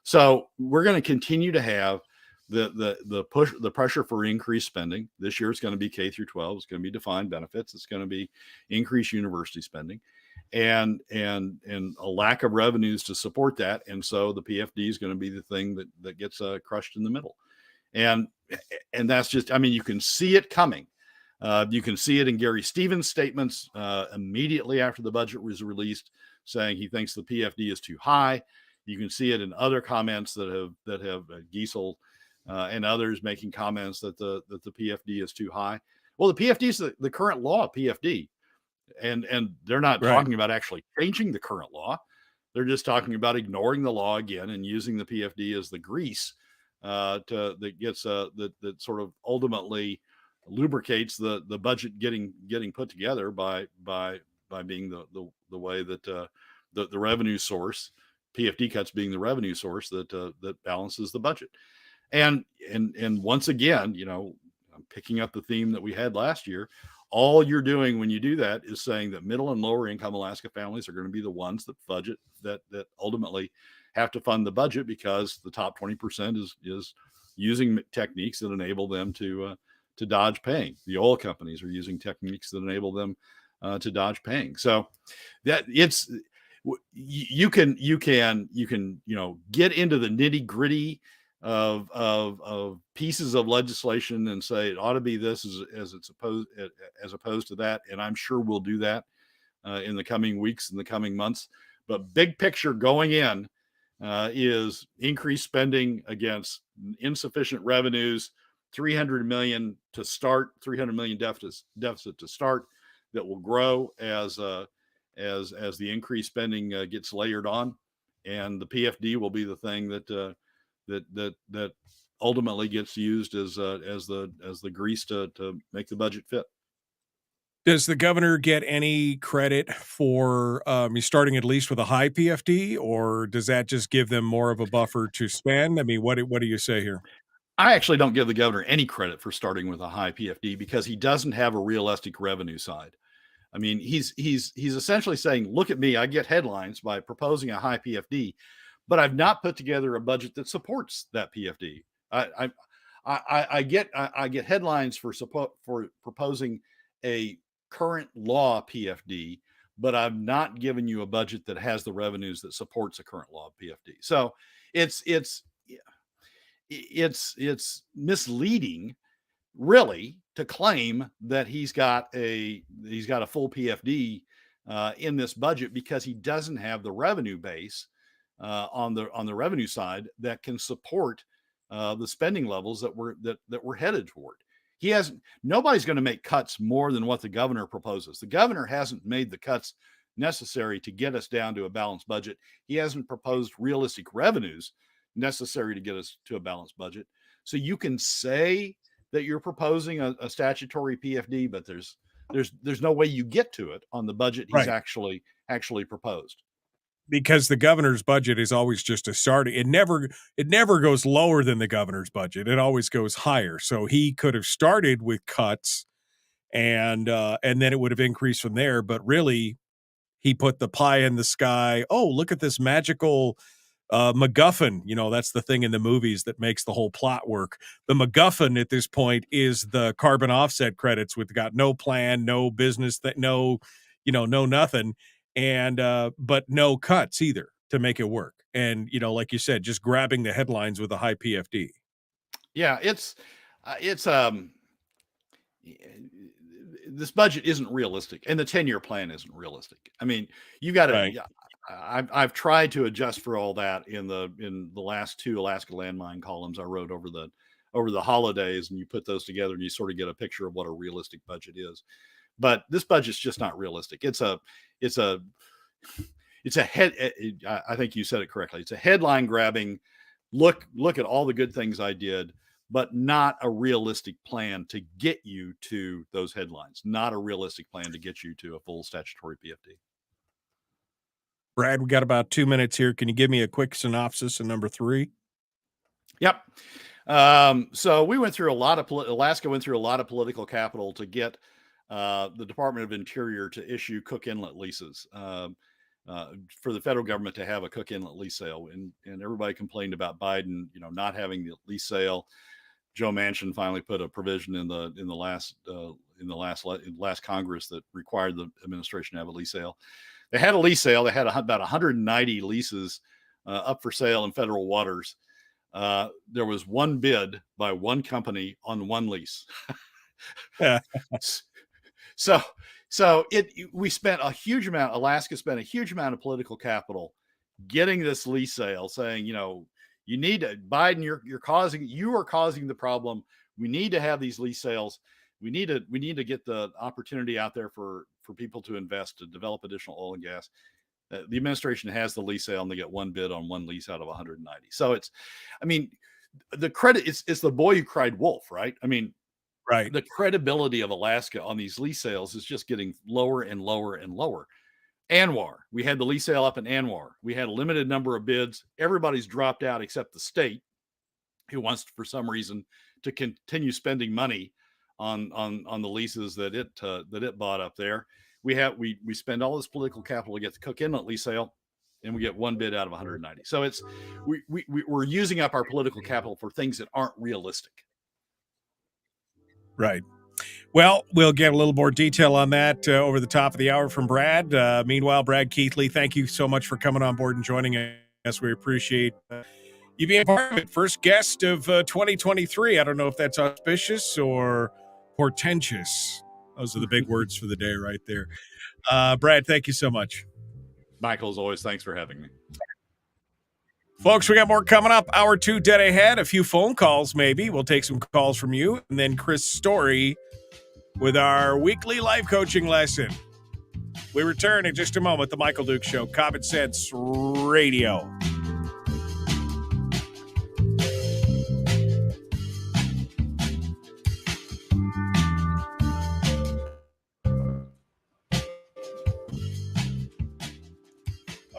So we're going to continue to have the pressure for increased spending. This year it's going to be K through 12. It's going to be defined benefits. It's going to be increased university spending, and a lack of revenues to support that. And so the PFD is going to be the thing that gets crushed in the middle. And that's just, I mean, you can see it coming. You can see it in Gary Stevens' statements immediately after the budget was released, saying he thinks the PFD is too high. You can see it in other comments that have Giesel and others making comments that the PFD is too high. Well, the PFD is the current law PFD, and they're not talking about actually changing the current law. They're just talking about ignoring the law again and using the PFD as the grease that sort of ultimately lubricates the budget getting put together by being the way that the revenue source, PFD cuts being the revenue source that balances the budget. And once again, I'm picking up the theme that we had last year. All you're doing when you do that is saying that middle and lower income Alaska families are going to be the ones that ultimately have to fund the budget, because the top 20% is using techniques that enable them to dodge paying. The oil companies are using techniques that enable them to dodge paying. So that you can get into the nitty gritty of pieces of legislation and say it ought to be this as opposed to that. And I'm sure we'll do that in the coming weeks, in the coming months. But big picture going in is increased spending against insufficient revenues, 300 million to start, 300 million deficit to start, that will grow as the increased spending gets layered on, and the PFD will be the thing that ultimately gets used as the grease to make the budget fit. Does the governor get any credit for starting at least with a high PFD, or does that just give them more of a buffer to spend? I mean, what do you say here? I actually don't give the governor any credit for starting with a high PFD, because he doesn't have a realistic revenue side. I mean, he's essentially saying, look at me, I get headlines by proposing a high PFD, but I've not put together a budget that supports that PFD. I get headlines for proposing a current law PFD, but I've not given you a budget that has the revenues that supports a current law PFD. So it's misleading, really, to claim that he's got a full PFD in this budget, because he doesn't have the revenue base on the revenue side that can support the spending levels that we're headed toward. Nobody's going to make cuts more than what the governor proposes. The governor hasn't made the cuts necessary to get us down to a balanced budget. He hasn't proposed realistic revenues necessary to get us to a balanced budget. So you can say that you're proposing a statutory PFD, but there's no way you get to it on the budget he's actually proposed. Because the governor's budget is always just a starting. It never goes lower than the governor's budget. It always goes higher. So he could have started with cuts, and then it would have increased from there. But really, he put the pie in the sky. Oh, look at this magical MacGuffin. That's the thing in the movies that makes the whole plot work. The MacGuffin at this point is the carbon offset credits, with got no plan, no business, no nothing. And but no cuts either to make it work. And, like you said, just grabbing the headlines with a high PFD. Yeah, it's this budget isn't realistic, and the 10-year plan isn't realistic. I mean, you got to. Right. Yeah, I've tried to adjust for all that in the last 2 Alaska landmine columns I wrote over the holidays, and you put those together and you sort of get a picture of what a realistic budget is. But this budget's just not realistic. It's a head. I think you said it correctly. It's a headline grabbing. Look at all the good things I did, but not a realistic plan to get you to those headlines. Not a realistic plan to get you to a full statutory PFD. Brad, we got about 2 minutes here. Can you give me a quick synopsis of number 3? Yep. So we went through Alaska went through a lot of political capital to get the Department of Interior to issue Cook Inlet leases for the federal government to have a Cook Inlet lease sale, and everybody complained about Biden, not having the lease sale. Joe Manchin finally put a provision in the last Congress that required the administration to have a lease sale. They had a lease sale. They had about 190 leases up for sale in federal waters. There was one bid by one company on one lease. We spent a huge amount. Alaska spent a huge amount of political capital getting this lease sale, saying, you need to, Biden, you are causing the problem. We need to have these lease sales. We need to get the opportunity out there for people to invest, to develop additional oil and gas. The administration has the lease sale, and they get one bid on one lease out of 190. So the credit, it's the boy who cried wolf, right? Right. The credibility of Alaska on these lease sales is just getting lower and lower and lower. ANWR, we had the lease sale up in ANWR. We had a limited number of bids. Everybody's dropped out except the state, who wants, for some reason, to continue spending money on the leases that it bought up there. We spend all this political capital to get the Cook Inlet lease sale, and we get one bid out of 190. So we're using up our political capital for things that aren't realistic. Right. Well, we'll get a little more detail on that over the top of the hour from Brad. Meanwhile, Brad Keithley, thank you so much for coming on board and joining us. We appreciate you being part of it. First guest of 2023. I don't know if that's auspicious or portentous. Those are the big words for the day right there. Brad, thank you so much. Michael, as always, thanks for having me. Folks, we got more coming up. Hour 2 dead ahead. A few phone calls, maybe. We'll take some calls from you. And then Chris Story with our weekly life coaching lesson. We return in just a moment. The Michael Duke Show, Common Sense Radio.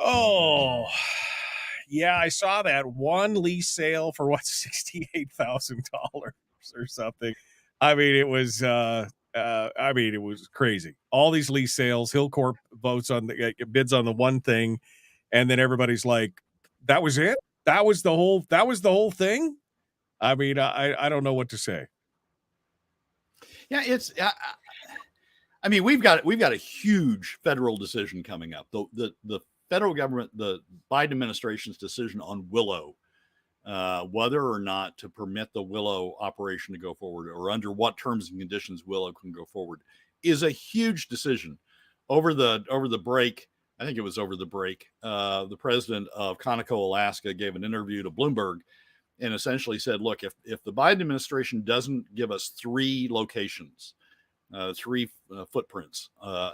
Oh, yeah, I saw that one lease sale for $68,000 or something. It was it was crazy. All these lease sales, Hillcorp bids on the one thing, and then everybody's like, "That was it? That was the whole thing?" I don't know what to say. Yeah, it's. We've got a huge federal decision coming up. The federal government, the Biden administration's decision on Willow, whether or not to permit the Willow operation to go forward, or under what terms and conditions Willow can go forward, is a huge decision. Over the break, I think it was over the break, the president of Conoco, Alaska, gave an interview to Bloomberg and essentially said, look, if the Biden administration doesn't give us 3 locations, 3 footprints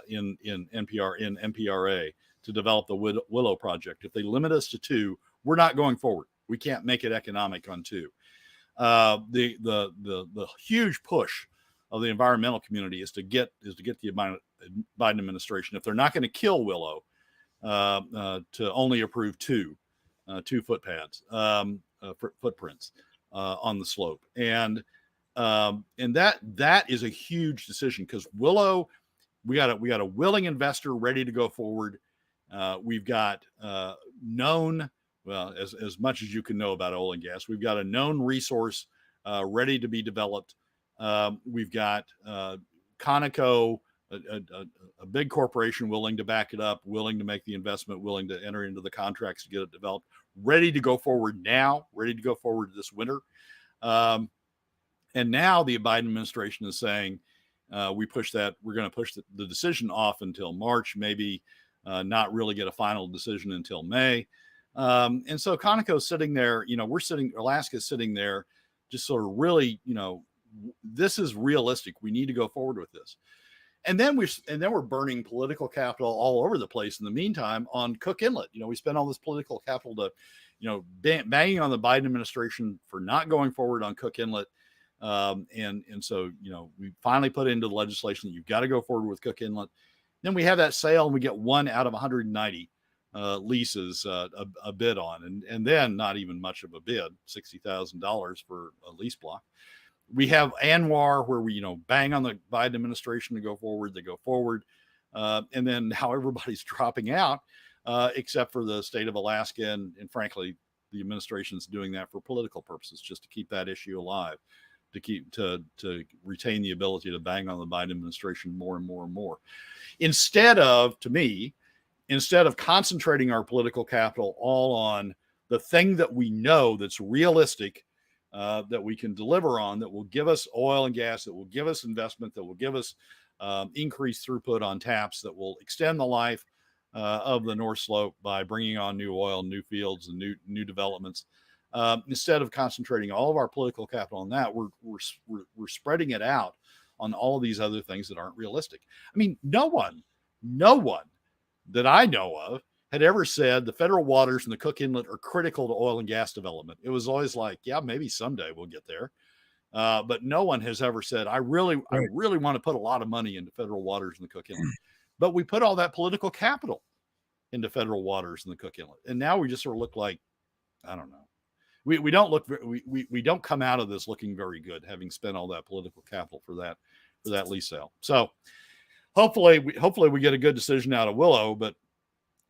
in MPRA to develop the Willow project, if they limit us to 2, we're not going forward. We can't make it economic on 2. The huge push of the environmental community is to get the Biden administration, if they're not going to kill Willow, to only approve 2 footpads, footprints on the slope, and that is a huge decision, because Willow, we got a willing investor ready to go forward. We've got known, well, as much as you can know about oil and gas, we've got a known resource ready to be developed. We've got Conoco a big corporation willing to back it up, willing to make the investment, willing to enter into the contracts to get it developed, ready to go forward now, ready to go forward this winter. And now the Biden administration is saying, we're going to push the decision off until March, maybe not really get a final decision until May. And so Conoco's sitting there, Alaska's sitting there, just sort of really, this is realistic. We need to go forward with this. And then we're burning political capital all over the place in the meantime on Cook Inlet. We spent all this political capital to, banging on the Biden administration for not going forward on Cook Inlet. And so, we finally put into the legislation that you've got to go forward with Cook Inlet. Then we have that sale and we get 1 out of 190 leases a bid on, and then not even much of a bid, $60,000 for a lease block. We have ANWR where we, bang on the Biden administration to go forward. They go forward. And then now everybody's dropping out, except for the state of Alaska. And frankly, the administration's doing that for political purposes, just to keep that issue alive, to retain the ability to bang on the Biden administration more and more and more. Instead of concentrating our political capital all on the thing that we know that's realistic, that we can deliver on, that will give us oil and gas, that will give us investment, that will give us increased throughput on taps, that will extend the life of the North Slope by bringing on new oil, new fields, and new developments. Instead of concentrating all of our political capital on that, we're spreading it out on all of these other things that aren't realistic. I mean, no one that I know of had ever said the federal waters and the Cook Inlet are critical to oil and gas development. It was always like, yeah, maybe someday we'll get there. But no one has ever said, I really want to put a lot of money into federal waters and the Cook Inlet. But we put all that political capital into federal waters and the Cook Inlet. And now we just sort of look like, I don't know. We don't come out of this looking very good, having spent all that political capital for that lease sale. So hopefully we get a good decision out of Willow, but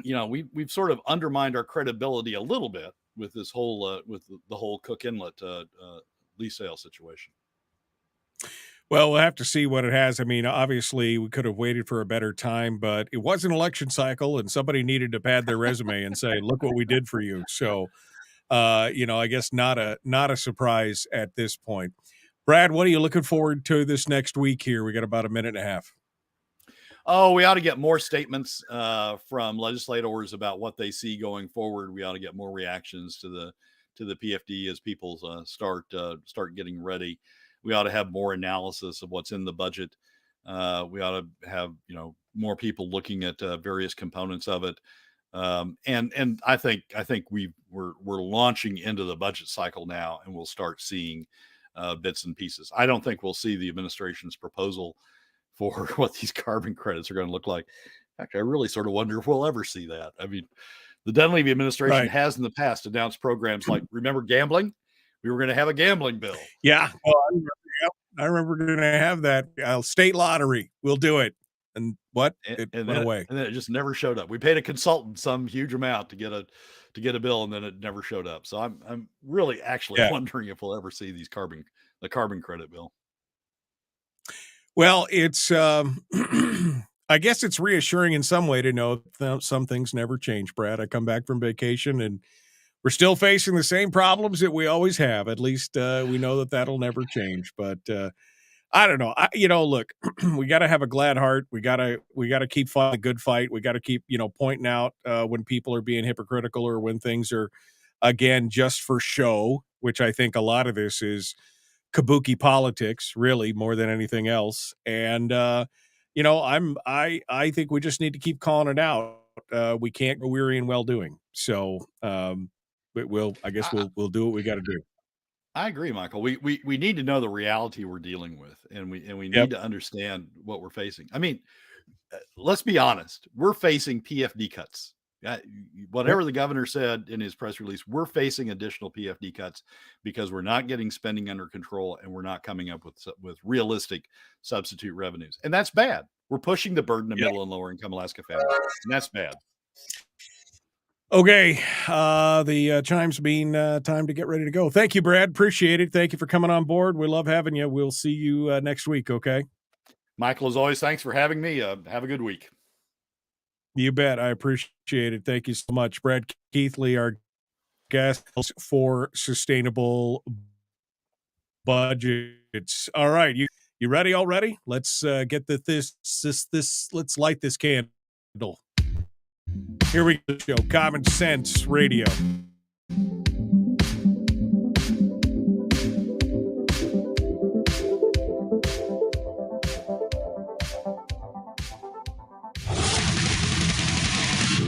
we've sort of undermined our credibility a little bit with this whole with the whole Cook Inlet lease sale situation. Well, we'll have to see what it has. I mean, obviously, we could have waited for a better time, but it was an election cycle, and somebody needed to pad their resume and say, "Look what we did for you." So, I guess not a surprise at this point. Brad, what are you looking forward to this next week here? We got about a minute and a half. Oh, we ought to get more statements from legislators about what they see going forward. We ought to get more reactions to the PFD as people start getting ready. We ought to have more analysis of what's in the budget. We ought to have more people looking at various components of it. And I think we're launching into the budget cycle now, and we'll start seeing bits and pieces. I don't think we'll see the administration's proposal for what these carbon credits are going to look like. In fact, I really sort of wonder if we'll ever see that. I mean, the Dunleavy administration has in the past announced programs like, remember gambling? We were going to have a gambling bill. Yeah. Well, I remember going to have that state lottery. We'll do it. And what? It went away. And then it just never showed up. We paid a consultant some huge amount to get a bill, and then it never showed up. So I'm really actually wondering if we'll ever see the carbon credit bill. Well, it's I guess it's reassuring in some way to know some things never change, Brad. I come back from vacation and we're still facing the same problems that we always have. At least we know that that'll never change. But I don't know. Look, we got to have a glad heart. We got to keep fighting a good fight. We got to keep pointing out when people are being hypocritical or when things are again just for show, which I think a lot of this is kabuki politics, really, more than anything else. And I think we just need to keep calling it out. We can't go weary in well doing. So we'll do what we got to do. I agree, Michael. We need to know the reality we're dealing with, and we need to understand what we're facing. I mean, let's be honest. We're facing PFD cuts. Whatever the governor said in his press release, we're facing additional PFD cuts because we're not getting spending under control and we're not coming up with realistic substitute revenues. And that's bad. We're pushing the burden of middle and lower income Alaska families, and that's bad. Okay. The chimes mean time to get ready to go. Thank you, Brad. Appreciate it. Thank you for coming on board. We love having you. We'll see you next week. Okay. Michael, as always, thanks for having me. Have a good week. You bet. I appreciate it. Thank you so much. Brad Keithley, our guest for Sustainable Budgets. All right. You ready already? Let's get this. Let's light this candle. Here we go. Common Sense Radio.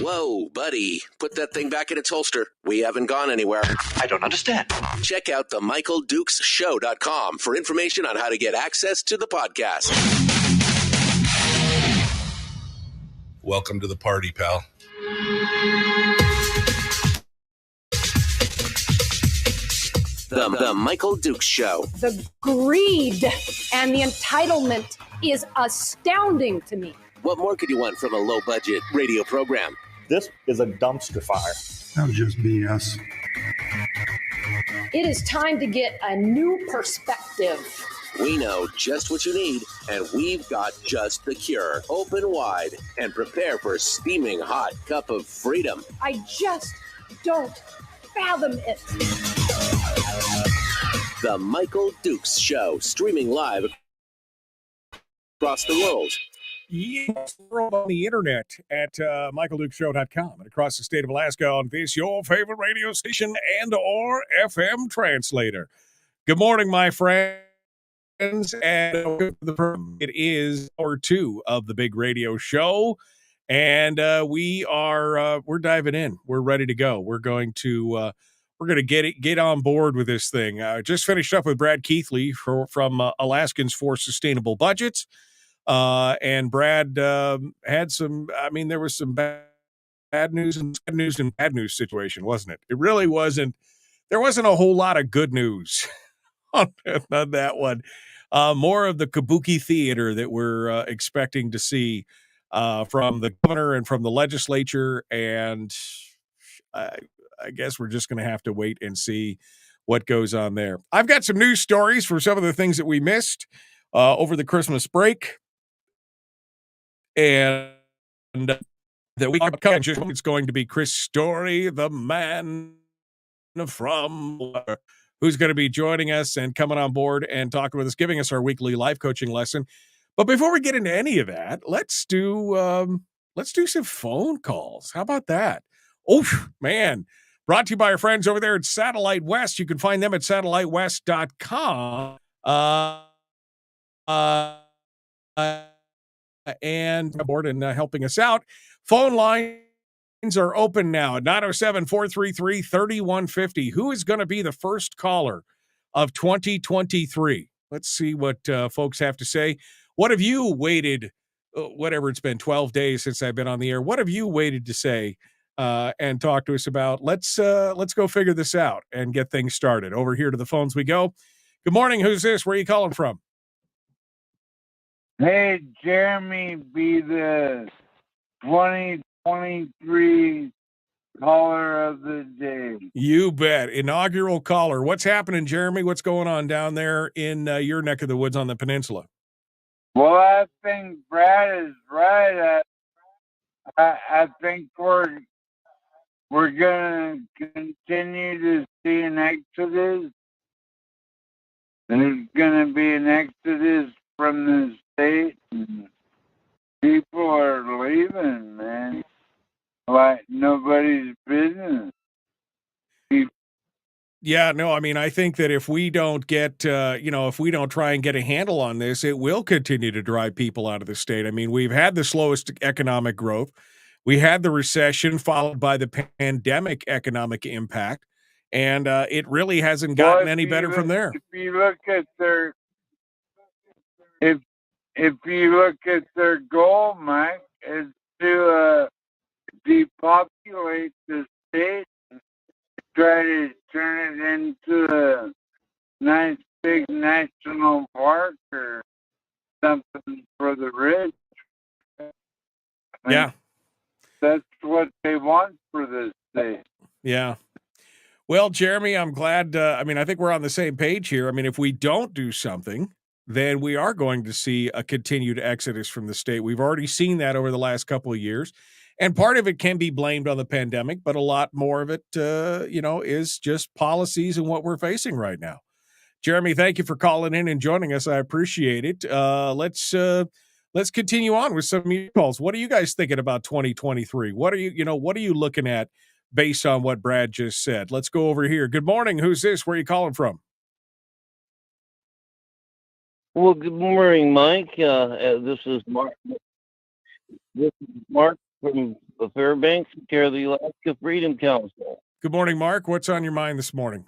Whoa, buddy. Put that thing back in its holster. We haven't gone anywhere. I don't understand. Check out the MichaelDukesShow.com for information on how to get access to the podcast. Welcome to the party, pal. The Michael Dukes Show. The greed and the entitlement is astounding to me. What more could you want from a low-budget radio program? This is a dumpster fire. That was just BS. It is time to get a new perspective. We know just what you need, and we've got just the cure. Open wide and prepare for a steaming hot cup of freedom. I just don't fathom it. The Michael Dukes Show, streaming live across the world. Yes, world on the internet at michaeldukeshow.com and across the state of Alaska on this, your favorite radio station and or FM translator. Good morning, my friends. And it is hour 2 of the big radio show. And we're diving in. We're ready to go. We're going to get on board with this thing. Just finished up with Brad Keithley from Alaskans for Sustainable Budgets. And Brad had some, there was some bad news and bad news situation, wasn't it? It really wasn't. There wasn't a whole lot of good news on that one. More of the kabuki theater that we're expecting to see from the governor and from the legislature. And I guess we're just going to have to wait and see what goes on there. I've got some news stories for some of the things that we missed over the Christmas break. And that we it's going to be Chris Story, the man from who's going to be joining us and coming on board and talking with us, giving us our weekly life coaching lesson. But before we get into any of that, let's do some phone calls. How about that? Oh man, brought to you by our friends over there at Satellite West. You can find them at satellitewest.com. And aboard and helping us out. Phone lines are open now at 907-433-3150. Who is going to be the first caller of 2023? Let's see what folks have to say. What have you waited, whatever it's been, 12 days since I've been on the air. What have you waited to say and talk to us about? Let's go figure this out and get things started. Over here to the phones we go. Good morning. Who's this? Where are you calling from? Hey, Jeremy, be the 2023 caller of the day. You bet. Inaugural caller. What's happening, Jeremy? What's going on down there in your neck of the woods on the peninsula? Well, I think Brad is right. I think we're going to continue to see an exodus. There's going to be an exodus from the state, and people are leaving, man, like nobody's business. Yeah, no, I think that if we don't get, if we don't try and get a handle on this, it will continue to drive people out of the state. We've had the slowest economic growth. We had the recession followed by the pandemic economic impact, and it really hasn't gotten any better from there. If you look at their If you look at their goal, Mike, is to depopulate the state, try to turn it into a nice big national park or something for the rich. Yeah. That's what they want for this state. Yeah. Well, Jeremy, I'm glad. I think we're on the same page here. If we don't do something, then we are going to see a continued exodus from the state. We've already seen that over the last couple of years. And part of it can be blamed on the pandemic, but a lot more of it, is just policies and what we're facing right now. Jeremy, thank you for calling in and joining us. I appreciate it. Let's continue on with some of your calls. What are you guys thinking about 2023? What are you looking at based on what Brad just said? Let's go over here. Good morning. Who's this? Where are you calling from? Well, good morning, Mike. This is Mark. This is Mark from Fairbanks, care of the Alaska Freedom Council. Good morning, Mark. What's on your mind this morning?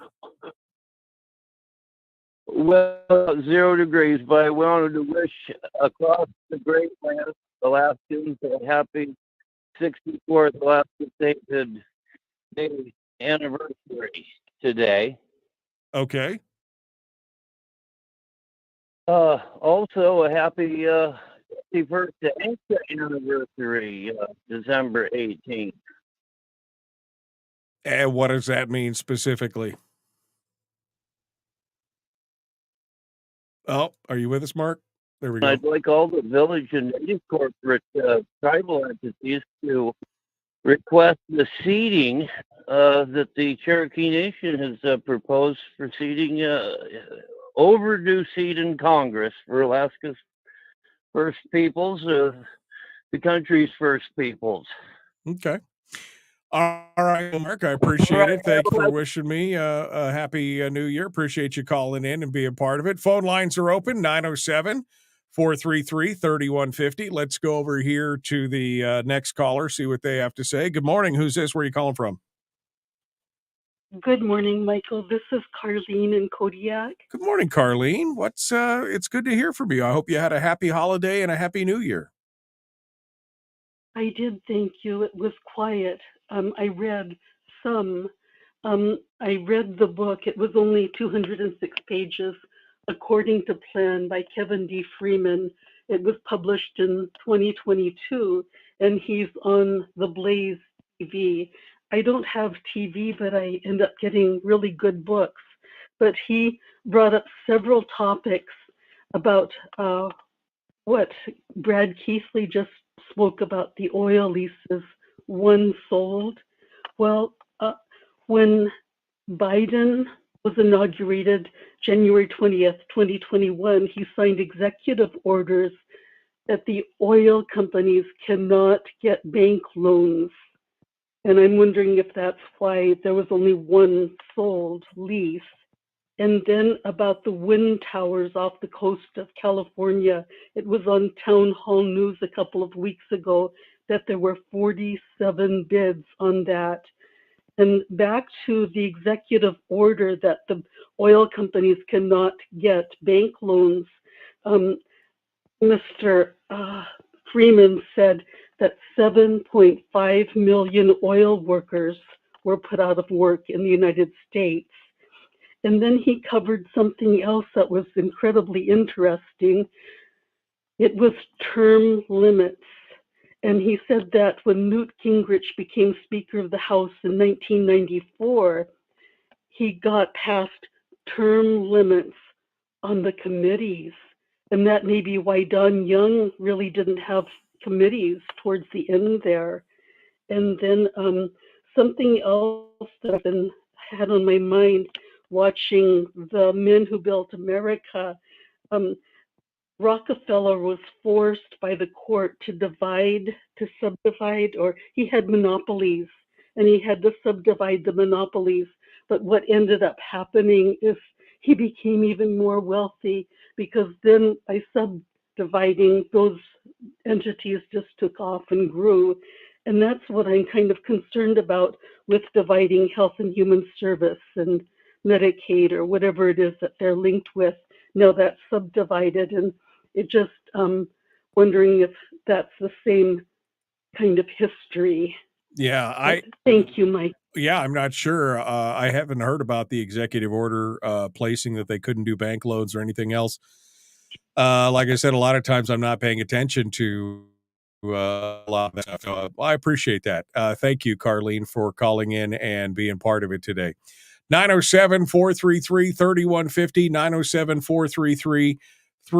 Well, 0 degrees, but I wanted to wish across the great land Alaskans a happy 64th Alaska Statehood Day anniversary today. Okay. Also, a happy 51st Anchor anniversary, December 18th. And what does that mean specifically? Oh, are you with us, Mark? There we go. I'd like all the village and native corporate tribal entities to request the seeding that the Cherokee Nation has proposed for seeding, overdue seed in Congress for Alaska's First Peoples, the country's First Peoples. Okay. All right, Mark, I appreciate it. Thank you for wishing me a happy new year. Appreciate you calling in and being part of it. Phone lines are open, 907-433-3150. Let's go over here to the next caller, see what they have to say. Good morning. Who's this? Where are you calling from? Good morning, Michael. This is Carlene in Kodiak. Good morning, Carlene. It's good to hear from you. I hope you had a happy holiday and a happy new year. I did, thank you. It was quiet. I read some. I read the book. It was only 206 pages, According to Plan by Kevin D. Freeman. It was published in 2022, and he's on the Blaze TV. I don't have TV, but I end up getting really good books. But he brought up several topics about what Brad Keithley just spoke about, the oil leases, one sold. Well, when Biden was inaugurated January 20th, 2021, he signed executive orders that the oil companies cannot get bank loans. And I'm wondering if that's why there was only one sold lease. And then about the wind towers off the coast of California, it was on Town Hall News a couple of weeks ago that there were 47 bids on that. And back to the executive order that the oil companies cannot get bank loans, Mr. Freeman said that 7.5 million oil workers were put out of work in the United States. And then he covered something else that was incredibly interesting. It was term limits. And he said that when Newt Gingrich became Speaker of the House in 1994, he got past term limits on the committees. And that may be why Don Young really didn't have committees towards the end there. And then something else that I've had on my mind watching The Men Who Built America, Rockefeller was forced by the court to subdivide, or he had monopolies and he had to subdivide the monopolies. But what ended up happening is he became even more wealthy because then by subdividing, those entities just took off and grew. And that's what I'm kind of concerned about with dividing Health and Human Service and Medicaid or whatever it is that they're linked with. Now that's subdivided, and it just wondering if that's the same kind of history. Yeah, thank you, Mike. Yeah, I'm not sure. I haven't heard about the executive order placing that they couldn't do bank loans or anything else. Like I said, a lot of times I'm not paying attention to a lot of that stuff. I appreciate that. Thank you, Carlene, for calling in and being part of it today. 907-433-3150, if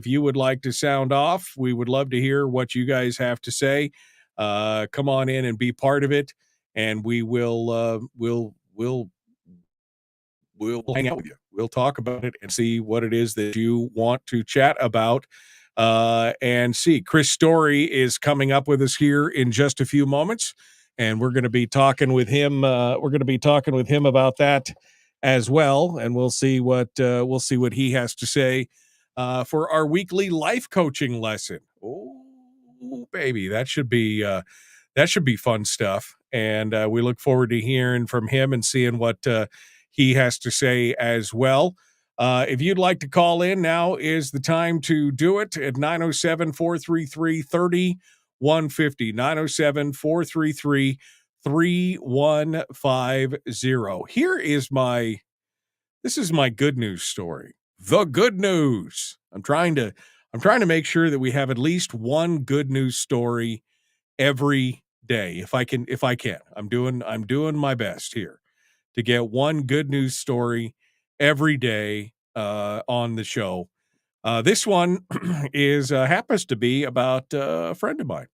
you would like to sound off. We would love to hear what you guys have to say. Come on in and be part of it, and we will we'll hang out with you. We'll talk about it and see what it is that you want to chat about. And see, Chris Story is coming up with us here in just a few moments, and we're going to be talking with him. About that as well, and we'll see what he has to say for our weekly life coaching lesson. Oh, baby, that should be fun stuff. And we look forward to hearing from him and seeing what he has to say as well. If you'd like to call in, now is the time to do it at 907-433-3150. 907-433-3150. This is my good news story. The good news. I'm trying to make sure that we have at least one good news story every day. If I can. I'm doing my best here to get one good news story every day on the show. This one is happens to be about a friend of mine.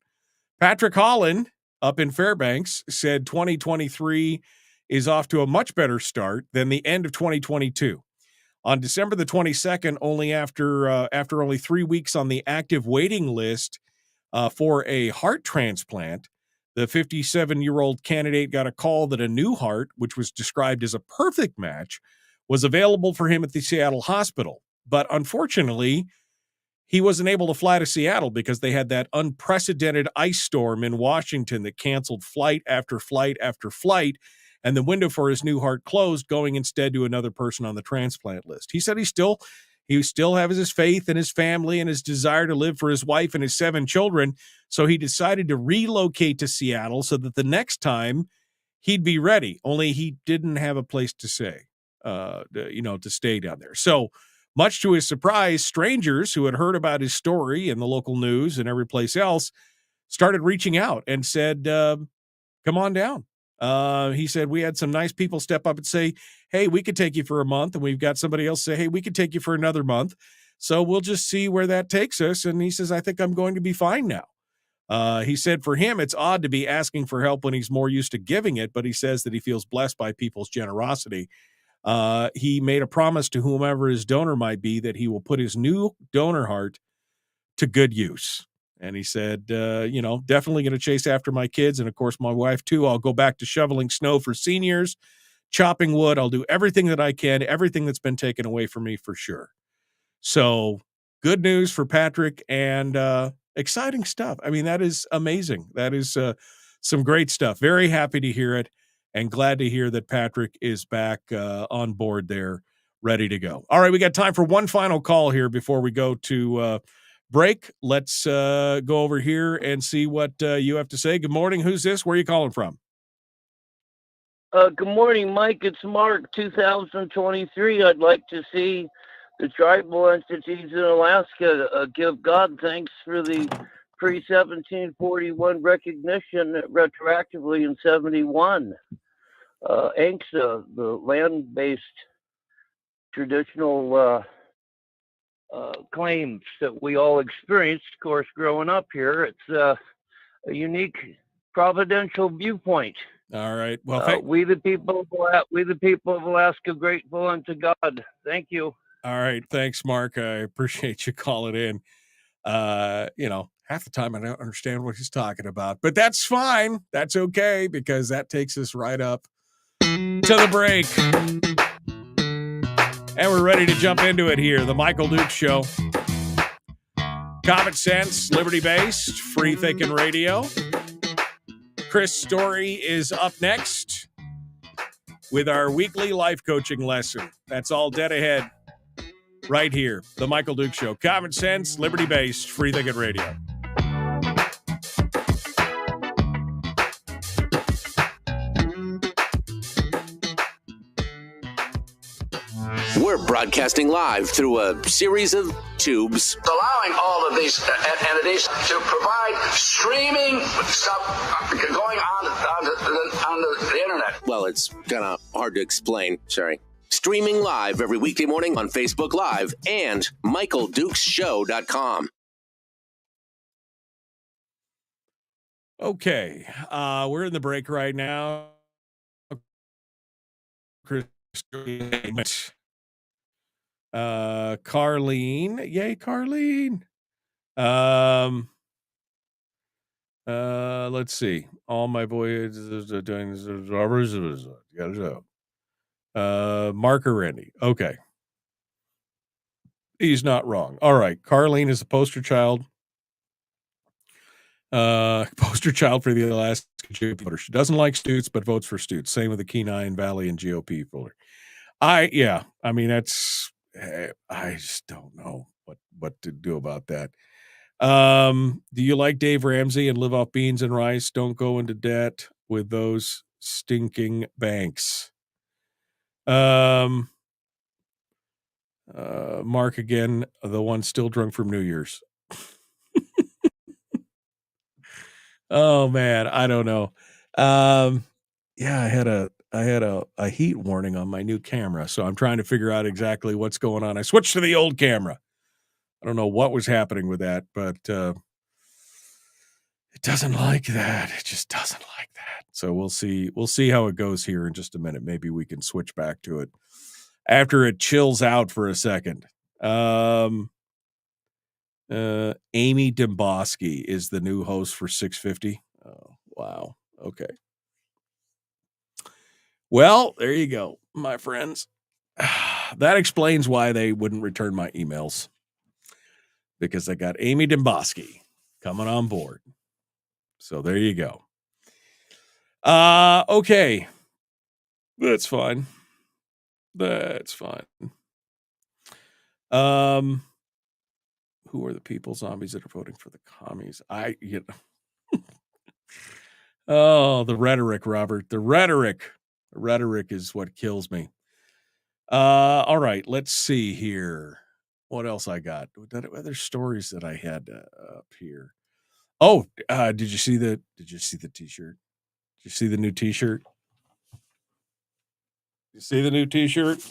Patrick Holland up in Fairbanks said 2023 is off to a much better start than the end of 2022. On December the 22nd, only after only 3 weeks on the active waiting list for a heart transplant, the 57-year-old candidate got a call that a new heart, which was described as a perfect match, was available for him at the Seattle hospital. But unfortunately, he wasn't able to fly to Seattle because they had that unprecedented ice storm in Washington that canceled flight after flight after flight, and the window for his new heart closed, going instead to another person on the transplant list. He said he still has his faith in his family and his desire to live for his wife and his 7 children, so he decided to relocate to Seattle so that the next time he'd be ready, only he didn't have a place to stay, to stay down there. So much to his surprise, strangers who had heard about his story in the local news and every place else started reaching out and said, come on down. He said, we had some nice people step up and say, hey, we could take you for a month. And we've got somebody else say, hey, we could take you for another month. So we'll just see where that takes us. And he says, I think I'm going to be fine now. He said for him, it's odd to be asking for help when he's more used to giving it, but he says that he feels blessed by people's generosity. He made a promise to whomever his donor might be that he will put his new donor heart to good use. And he said, definitely going to chase after my kids. And of course, my wife too. I'll go back to shoveling snow for seniors, chopping wood. I'll do everything that I can, everything that's been taken away from me for sure. So good news for Patrick and exciting stuff. I mean, that is amazing. That is some great stuff. Very happy to hear it and glad to hear that Patrick is back on board there, ready to go. All right, we got time for one final call here before we go to break. Let's go over here and see what you have to say. Good morning. Who's this? Where are you calling from? Good morning, Mike. It's Mark, 2023. I'd like to see the tribal entities in Alaska give God thanks for the pre-1741 recognition retroactively in 71. ANCSA, the land-based traditional claims that we all experienced, of course, growing up here. It's a unique providential viewpoint. All right. Well, we the people of Alaska, grateful unto God. Thank you. All right. Thanks, Mark. I appreciate you calling in. Half the time I don't understand what he's talking about, but that's fine. That's okay, because that takes us right up to the break. And we're ready to jump into it here. The Michael Duke Show. Common sense, liberty-based, free-thinking radio. Chris Story is up next with our weekly life coaching lesson. That's all dead ahead right here. The Michael Duke Show. Common sense, liberty-based, free-thinking radio. We're broadcasting live through a series of tubes, allowing all of these entities to provide streaming stuff going on the internet. Well, it's kind of hard to explain. Sorry. Streaming live every weekday morning on Facebook Live and MichaelDukesShow.com. Okay, we're in the break right now. Carlene, yay, Carlene. Let's see. All my voyages are doing Marker Randy. Okay. He's not wrong. All right. Carlene is a poster child. Poster child for the Alaska GOP voter. She doesn't like Stutes, but votes for Stutes. Same with the Kenai Valley and GOP voter. I just don't know what to do about that. Do you like Dave Ramsey and live off beans and rice? Don't go into debt with those stinking banks. Mark again, the one still drunk from New Year's. Oh man, I don't know. Yeah, I had a heat warning on my new camera, so I'm trying to figure out exactly what's going on. I switched to the old camera. I don't know what was happening with that, but it doesn't like that. It just doesn't like that. So we'll see how it goes here in just a minute. Maybe we can switch back to it after it chills out for a second. Amy Demboski is the new host for 650. Oh, wow. Okay. Well, there you go, my friends. That explains why they wouldn't return my emails. Because I got Amy Demboski coming on board. So there you go. Okay. That's fine. That's fine. Who are the people zombies that are voting for the commies? Oh, the rhetoric, Robert. The rhetoric. The rhetoric is what kills me. All right, let's see here. What else I got? Other stories that I had up here. Oh, did you see the t-shirt? Did you see the new t-shirt? You see the new t-shirt?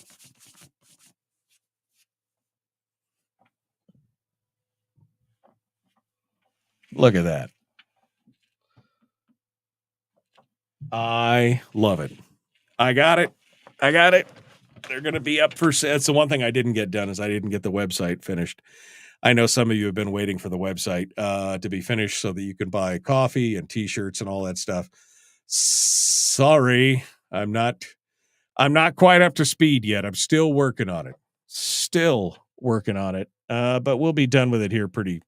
Look at that. I love it. I got it. They're going to be up for sale. That's the one thing I didn't get done is I didn't get the website finished. I know some of you have been waiting for the website to be finished so that you can buy coffee and t-shirts and all that stuff. Sorry, I'm not quite up to speed yet. I'm still working on it. But we'll be done with it here pretty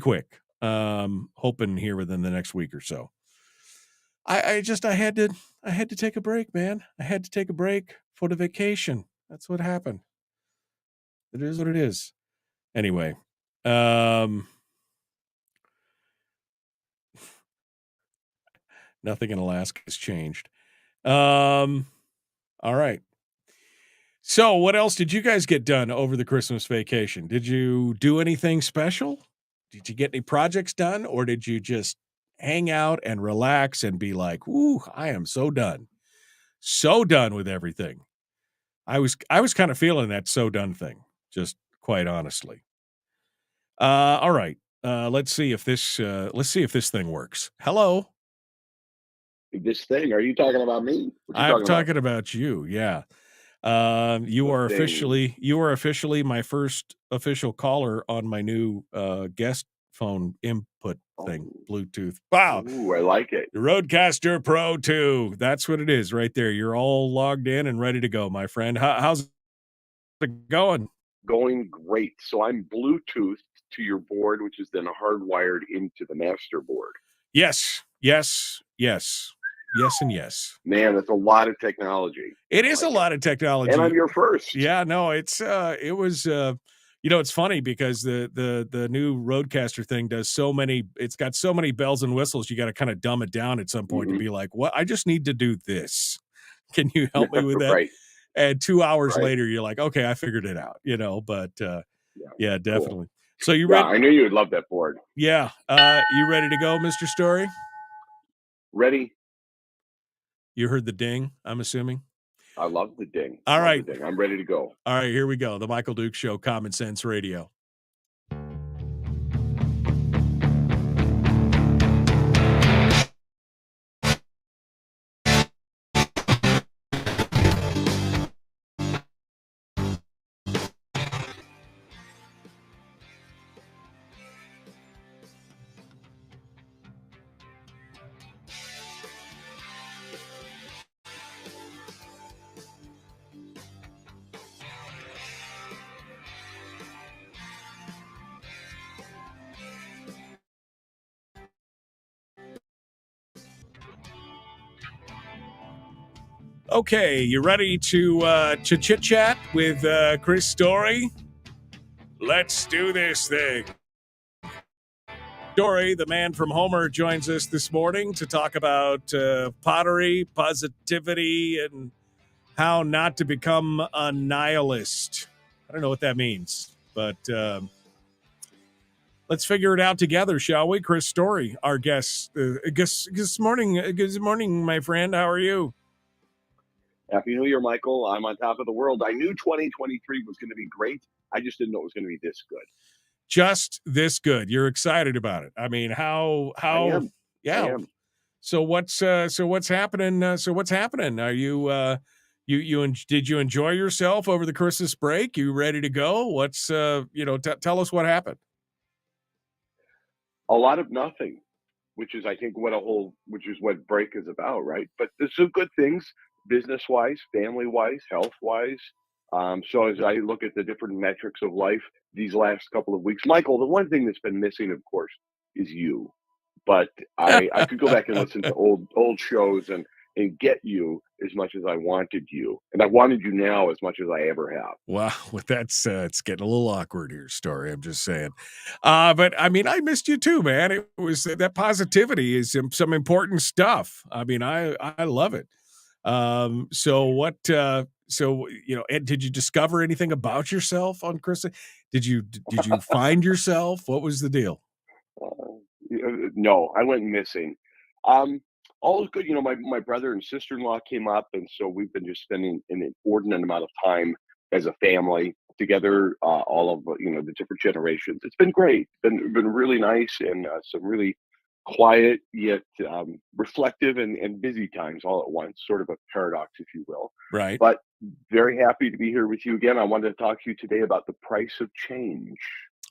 quick. Hoping here within the next week or so. I had to take a break, man. I had to take a break for the vacation. That's what happened. It is what it is. Anyway, nothing in Alaska has changed. All right. So what else did you guys get done over the Christmas vacation? Did you do anything special? Did you get any projects done, or did you just hang out and relax and be like, "Ooh, I am so done with everything"? I was kind of feeling that so done thing, just quite honestly. All right. Let's see if this thing works. Hello. This thing? Are you talking about me? I'm talking about you. Yeah. You are officially my first official caller on my new guest phone input thing, Bluetooth. Wow. Ooh, I like it. The Rodecaster Pro 2. That's what it is right there. You're all logged in and ready to go, my friend. How's it going? Going great. So I'm Bluetoothed to your board, which is then hardwired into the master board. Yes, and yes. Man, that's a lot of technology. It is a lot of technology. And I'm your first. Yeah, no, it was it's funny because the new Rodecaster thing does it's got so many bells and whistles, you got to kind of dumb it down at some point to be like, what? I just need to do this. Can you help me with that? Right. And 2 hours later, you're like, okay, I figured it out, but yeah, definitely. Cool. So you ready? I knew you would love that board. Yeah. You ready to go, Mr. Story? Ready. You heard the ding, I'm assuming. I love the ding. All Love right. the ding. I'm ready to go. All right, here we go. The Michael Duke Show, Common Sense Radio. Okay, you ready to chit chat with Chris Story? Let's do this thing. Story, the man from Homer, joins us this morning to talk about pottery, positivity, and how not to become a nihilist. I don't know what that means, but let's figure it out together, shall we? Chris Story, our guest. Good morning, my friend. How are you? Happy New Year, Michael. I'm on top of the world. I knew 2023 was going to be great. I just didn't know it was going to be this good. Just this good. You're excited about it. I mean, how? I am. Yeah. I am. So what's happening? What's happening? Are you did you enjoy yourself over the Christmas break? You ready to go? What's tell us what happened. A lot of nothing, which is I think which is what break is about, right? But there's some good things, business wise, family wise, health wise. So as I look at the different metrics of life these last couple of weeks, Michael, the one thing that's been missing, of course, is you. But I could go back and listen to old shows and get you as much as I wanted you. And I wanted you now as much as I ever have. Wow, that's it's getting a little awkward here, Story. I'm just saying. But I mean, I missed you too, man. It was that positivity is some important stuff. I mean, I love it. Ed, did you discover anything about yourself on Christmas? Did you find yourself? What was the deal? No, I went missing. All is good. My brother and sister-in-law came up, and so we've been just spending an inordinate amount of time as a family together. All of the different generations. It's been great. Been really nice, and some really quiet yet reflective and busy times all at once. Sort of a paradox, if you will. Right. But very happy to be here with you again. I wanted to talk to you today about the price of change.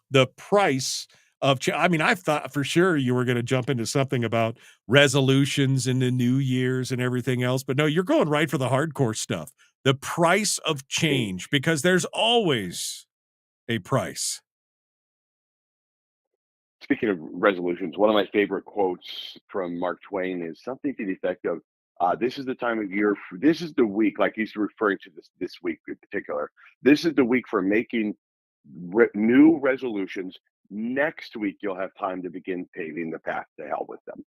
The price of I mean, I thought for sure you were going to jump into something about resolutions in the New Year's and everything else, but no, you're going right for the hardcore stuff. The price of change, because there's always a price. Speaking of resolutions, one of my favorite quotes from Mark Twain is something to the effect of, this is the time of year, this is the week, like he's referring to this week in particular. This is the week for making new resolutions. Next week, you'll have time to begin paving the path to hell with them.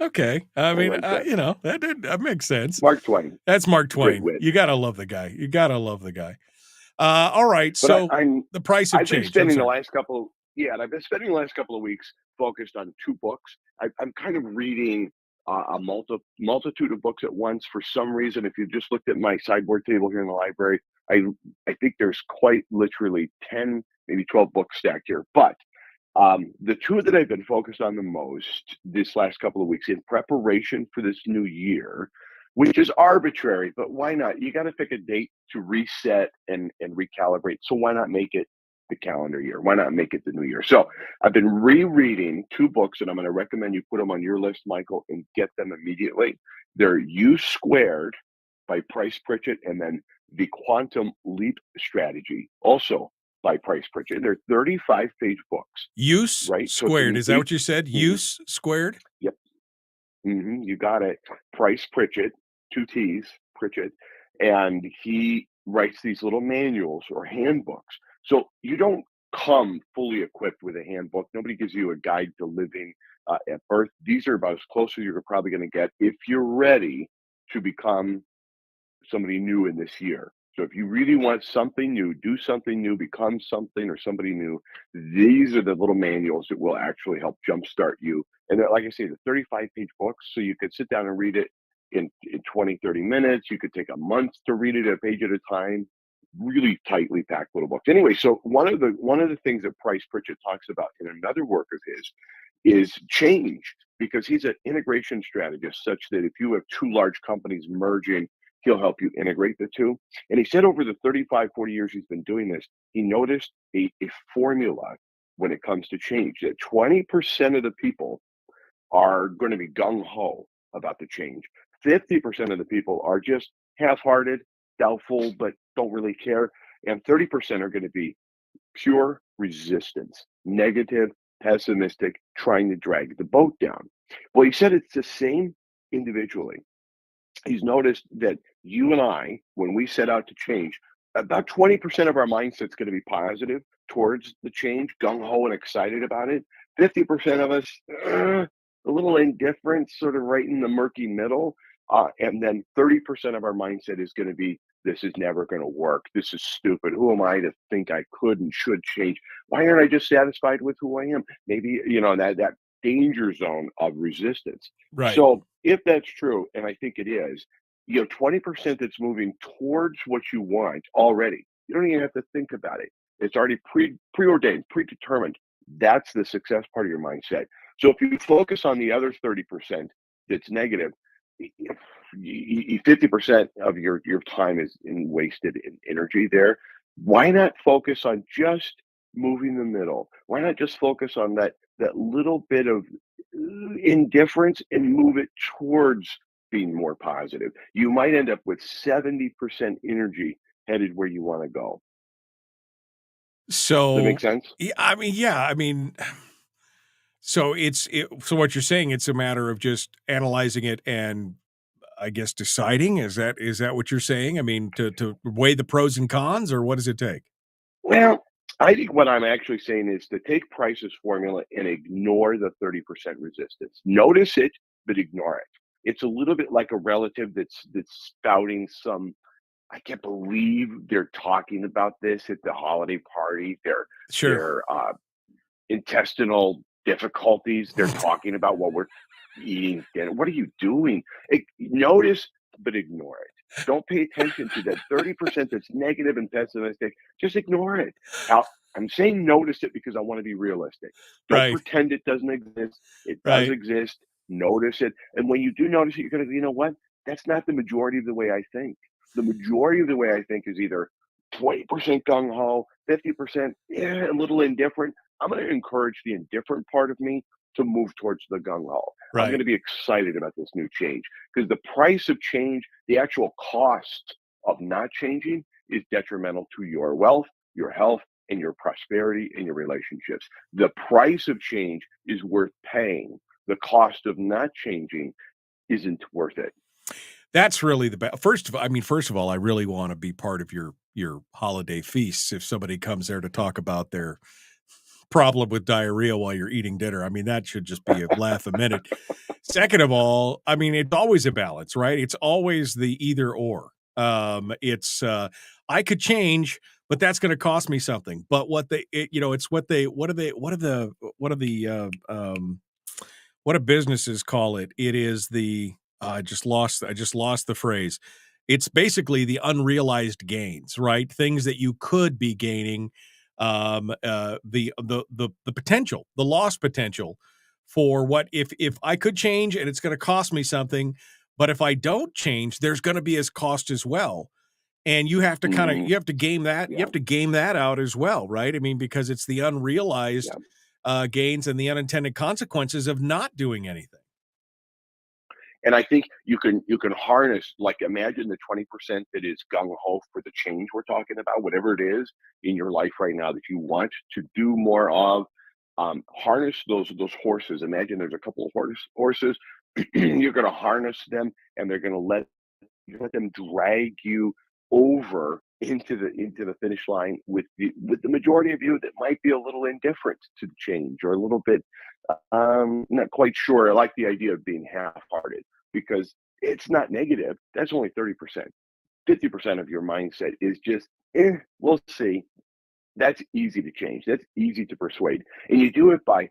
Okay. I mean, that makes sense. Mark Twain. That's Mark Twain. You got to love the guy. All right. So the price of change. I've been spending the last couple of weeks focused on two books. I'm kind of reading a multitude of books at once. For some reason, if you just looked at my sideboard table here in the library, I think there's quite literally 10, maybe 12 books stacked here. But the two that I've been focused on the most this last couple of weeks in preparation for this new year, which is arbitrary, but why not? You got to pick a date to reset and recalibrate. So why not make it the calendar year? Why not make it the new year? So I've been rereading two books, and I'm going to recommend you put them on your list, Michael, and get them immediately. They're U Squared by Price Pritchett, and then The Quantum Leap Strategy, also by Price Pritchett. They're 35-page books. Use right? Squared. Is that what you said? Use Squared? Yep. You got it. Price Pritchett, 2 T's, Pritchett. And he writes these little manuals or handbooks. So you don't come fully equipped with a handbook. Nobody gives you a guide to living at birth. These are about as close as you're probably going to get if you're ready to become somebody new in this year. So if you really want something new, do something new, become something or somebody new, these are the little manuals that will actually help jumpstart you. And like I say, the 35-page books, so you could sit down and read it in 20, 30 minutes. You could take a month to read it a page at a time. Really tightly packed little books. Anyway, so one of the things that Price Pritchett talks about in another work of his is change, because he's an integration strategist, such that if you have two large companies merging, he'll help you integrate the two. And he said over the 35, 40 years he's been doing this, he noticed a formula when it comes to change, that 20% of the people are going to be gung-ho about the change. 50% of the people are just half-hearted, doubtful, but don't really care. And 30% are going to be pure resistance, negative, pessimistic, trying to drag the boat down. Well, he said it's the same individually. He's noticed that you and I, when we set out to change, about 20% of our mindset's going to be positive towards the change, gung-ho and excited about it. 50% of us, a little indifferent, sort of right in the murky middle. And then 30% of our mindset is going to be, this is never going to work. This is stupid. Who am I to think I could and should change? Why aren't I just satisfied with who I am? Maybe, that danger zone of resistance. Right. So if that's true, and I think it is, 20% that's moving towards what you want already. You don't even have to think about it. It's already preordained, predetermined. That's the success part of your mindset. So if you focus on the other 30% that's negative, 50% of your time is wasted in energy there. Why not focus on just moving the middle? Why not just focus on that little bit of indifference and move it towards being more positive? You might end up with 70% energy headed where you want to go. So Does that make sense? So so what you're saying, it's a matter of just analyzing it and, I guess, deciding. Is that what you're saying? I mean, to weigh the pros and cons, or what does it take? Well, I think what I'm actually saying is to take Price's formula and ignore the 30% resistance. Notice it, but ignore it. It's a little bit like a relative that's spouting some, I can't believe they're talking about this at the holiday party. Their intestinal difficulties. They're talking about what we're eating dinner. What are you doing? Notice, but ignore it. Don't pay attention to that 30% that's negative and pessimistic. Just ignore it. Now, I'm saying notice it because I want to be realistic. Don't pretend it doesn't exist. It does exist. Notice it. And when you do notice it, you're going to, you know what? That's not the majority of the way I think. The majority of the way I think is either 20% gung-ho, 50%, a little indifferent. I'm going to encourage the indifferent part of me to move towards the gung-ho. Right. I'm going to be excited about this new change, because the price of change, the actual cost of not changing, is detrimental to your wealth, your health, and your prosperity and your relationships. The price of change is worth paying. The cost of not changing isn't worth it. That's really the best. First of all, I really want to be part of your holiday feasts. If somebody comes there to talk about their problem with diarrhea while you're eating dinner, I mean, that should just be a laugh a minute. Second of all, I mean, it's always a balance, right? It's always the either or. I could change, but that's going to cost me something. But what do businesses call it? It is the I just lost the phrase. It's basically the unrealized gains, right? Things that you could be gaining, the potential, the lost potential for what if I could change and it's going to cost me something, but if I don't change, there's going to be as cost as well. And you have to you have to game that. You have to game that out as well, right? I mean, because it's the unrealized gains and the unintended consequences of not doing anything. And I think you can harness, like, imagine the 20% that is gung-ho for the change we're talking about, whatever it is in your life right now that you want to do more of. Harness those horses. Imagine there's a couple of horses. You're going to harness them, and they're going to let them drag you over into the finish line with the majority of you that might be a little indifferent to change, or a little bit not quite sure. I like the idea of being half-hearted, because it's not negative. That's only 30%. 50% of your mindset is just, we'll see. That's easy to change. That's easy to persuade. And you do it by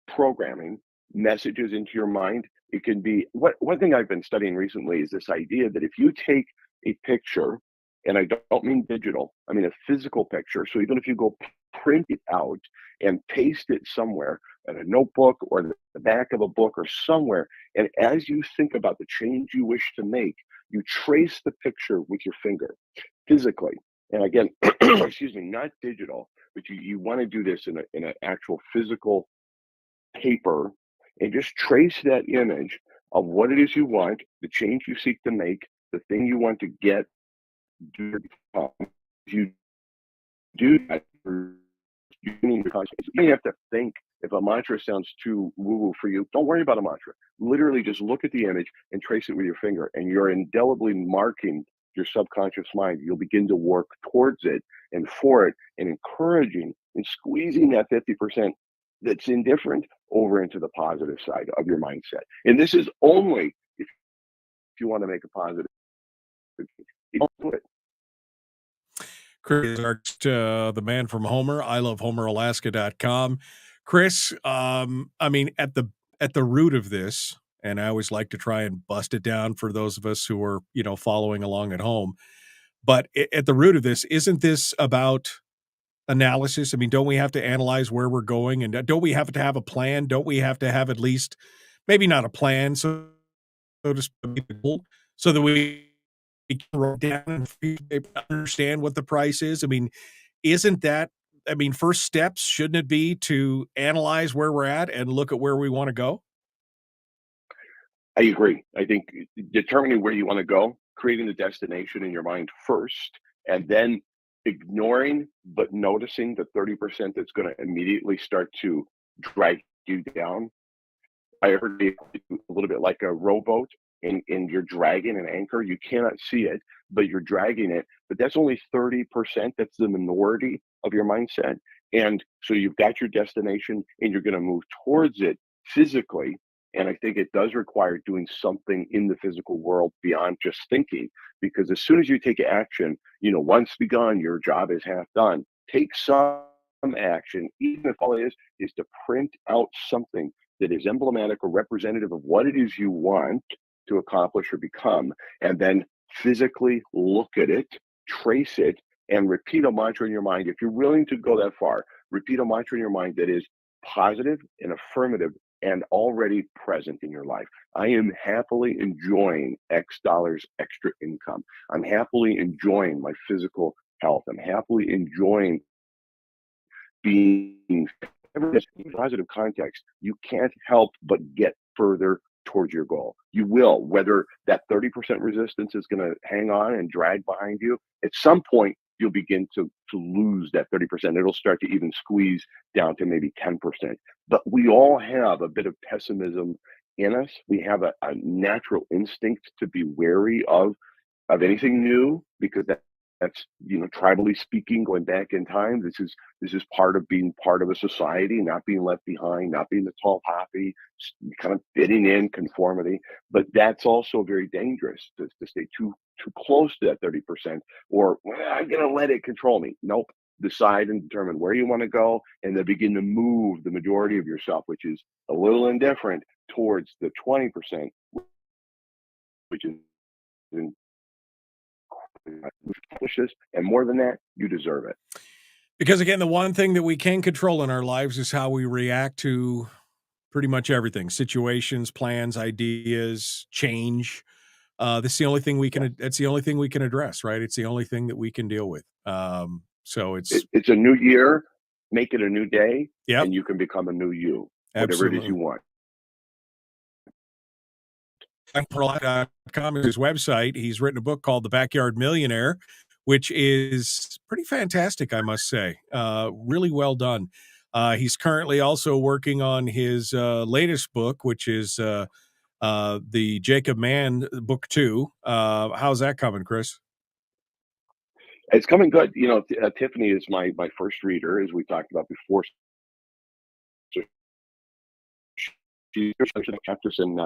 programming messages into your mind. It can be one thing I've been studying recently is this idea that if you take a picture, and I don't mean digital, I mean a physical picture. So even if you go print it out and paste it somewhere in a notebook or the back of a book or somewhere, and as you think about the change you wish to make, you trace the picture with your finger physically. And again, excuse me, not digital, but you want to do this in an actual physical paper and just trace that image of what it is you want, the change you seek to make, the thing you want to get, do to become. If you do that, you don't have to think. If a mantra sounds too woo-woo for you, don't worry about a mantra. Literally just look at the image and trace it with your finger, and you're indelibly marking your subconscious mind. You'll begin to work towards it and for it and encouraging and squeezing that 50% that's indifferent over into the positive side of your mindset. And this is only if you want to make a positive. You don't do it. Chris the man from Homer. I love HomerAlaska.com. Chris, I mean, at the root of this, and I always like to try and bust it down for those of us who are, following along at home. But at the root of this, isn't this about analysis? I mean, don't we have to analyze where we're going? And don't we have to have a plan? Don't we have to have at least, maybe not a plan, so to speak, so that we can write down and understand what the price is? I mean, isn't that, first steps, shouldn't it be to analyze where we're at and look at where we want to go? I agree. I think determining where you want to go, creating the destination in your mind first, and then ignoring but noticing the 30% that's going to immediately start to drag you down. I heard it a little bit like a rowboat, and you're dragging an anchor. You cannot see it, but you're dragging it. But that's only 30%. That's the minority of your mindset. And so you've got your destination and you're going to move towards it physically. And I think it does require doing something in the physical world beyond just thinking, because as soon as you take action, once begun, your job is half done. Take some action, even if all it is to print out something that is emblematic or representative of what it is you want to accomplish or become, and then physically look at it, trace it, and repeat a mantra in your mind. If you're willing to go that far, repeat a mantra in your mind that is positive and affirmative and already present in your life. I am happily enjoying X dollars extra income. I'm happily enjoying my physical health. I'm happily enjoying being in positive context. You can't help but get further towards your goal. You will, whether that 30% resistance is going to hang on and drag behind you. At some point, you'll begin to lose that 30%. It'll start to even squeeze down to maybe 10%. But we all have a bit of pessimism in us. We have a natural instinct to be wary of anything new, because that's tribally speaking, going back in time, this is part of being part of a society, not being left behind, not being the tall poppy, kind of fitting in, conformity. But that's also very dangerous to stay too close to that 30%, or I'm going to let it control me. Nope. Decide and determine where you want to go, and then begin to move the majority of yourself, which is a little indifferent, towards the 20%, which is and more than that, you deserve it. Because again, the one thing that we can control in our lives is how we react to pretty much everything: situations, plans, ideas, change. That's the only thing we can. That's the only thing we can address, right? It's the only thing that we can deal with. So it's a new year. Make it a new day, yep. And you can become a new you, whatever Absolutely. it is you want. .com is his website. He's written a book called The Backyard Millionaire, which is pretty fantastic, I must say. Really well done. He's currently also working on his latest book, which is the Jacob Mann book 2. How's that coming, Chris? It's coming good. Tiffany is my first reader, as we talked about before. So she's chapters, and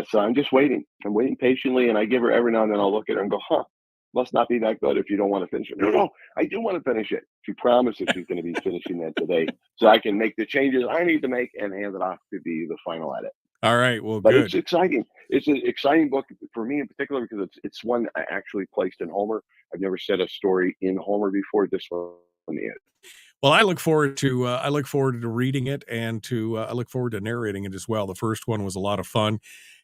so I'm just waiting. I'm waiting patiently, and I give her every now and then. I'll look at her and go, "Huh, must not be that good if you don't want to finish it. No, I do want to finish it. She promises she's going to be finishing that today, so I can make the changes I need to make and hand it off to be the final edit. All right. Well, but good. It's exciting. It's an exciting book for me in particular because it's one I actually placed in Homer. I've never said a story in Homer before. This one is. Well, I look forward to reading it, and I look forward to narrating it as well. The first one was a lot of fun,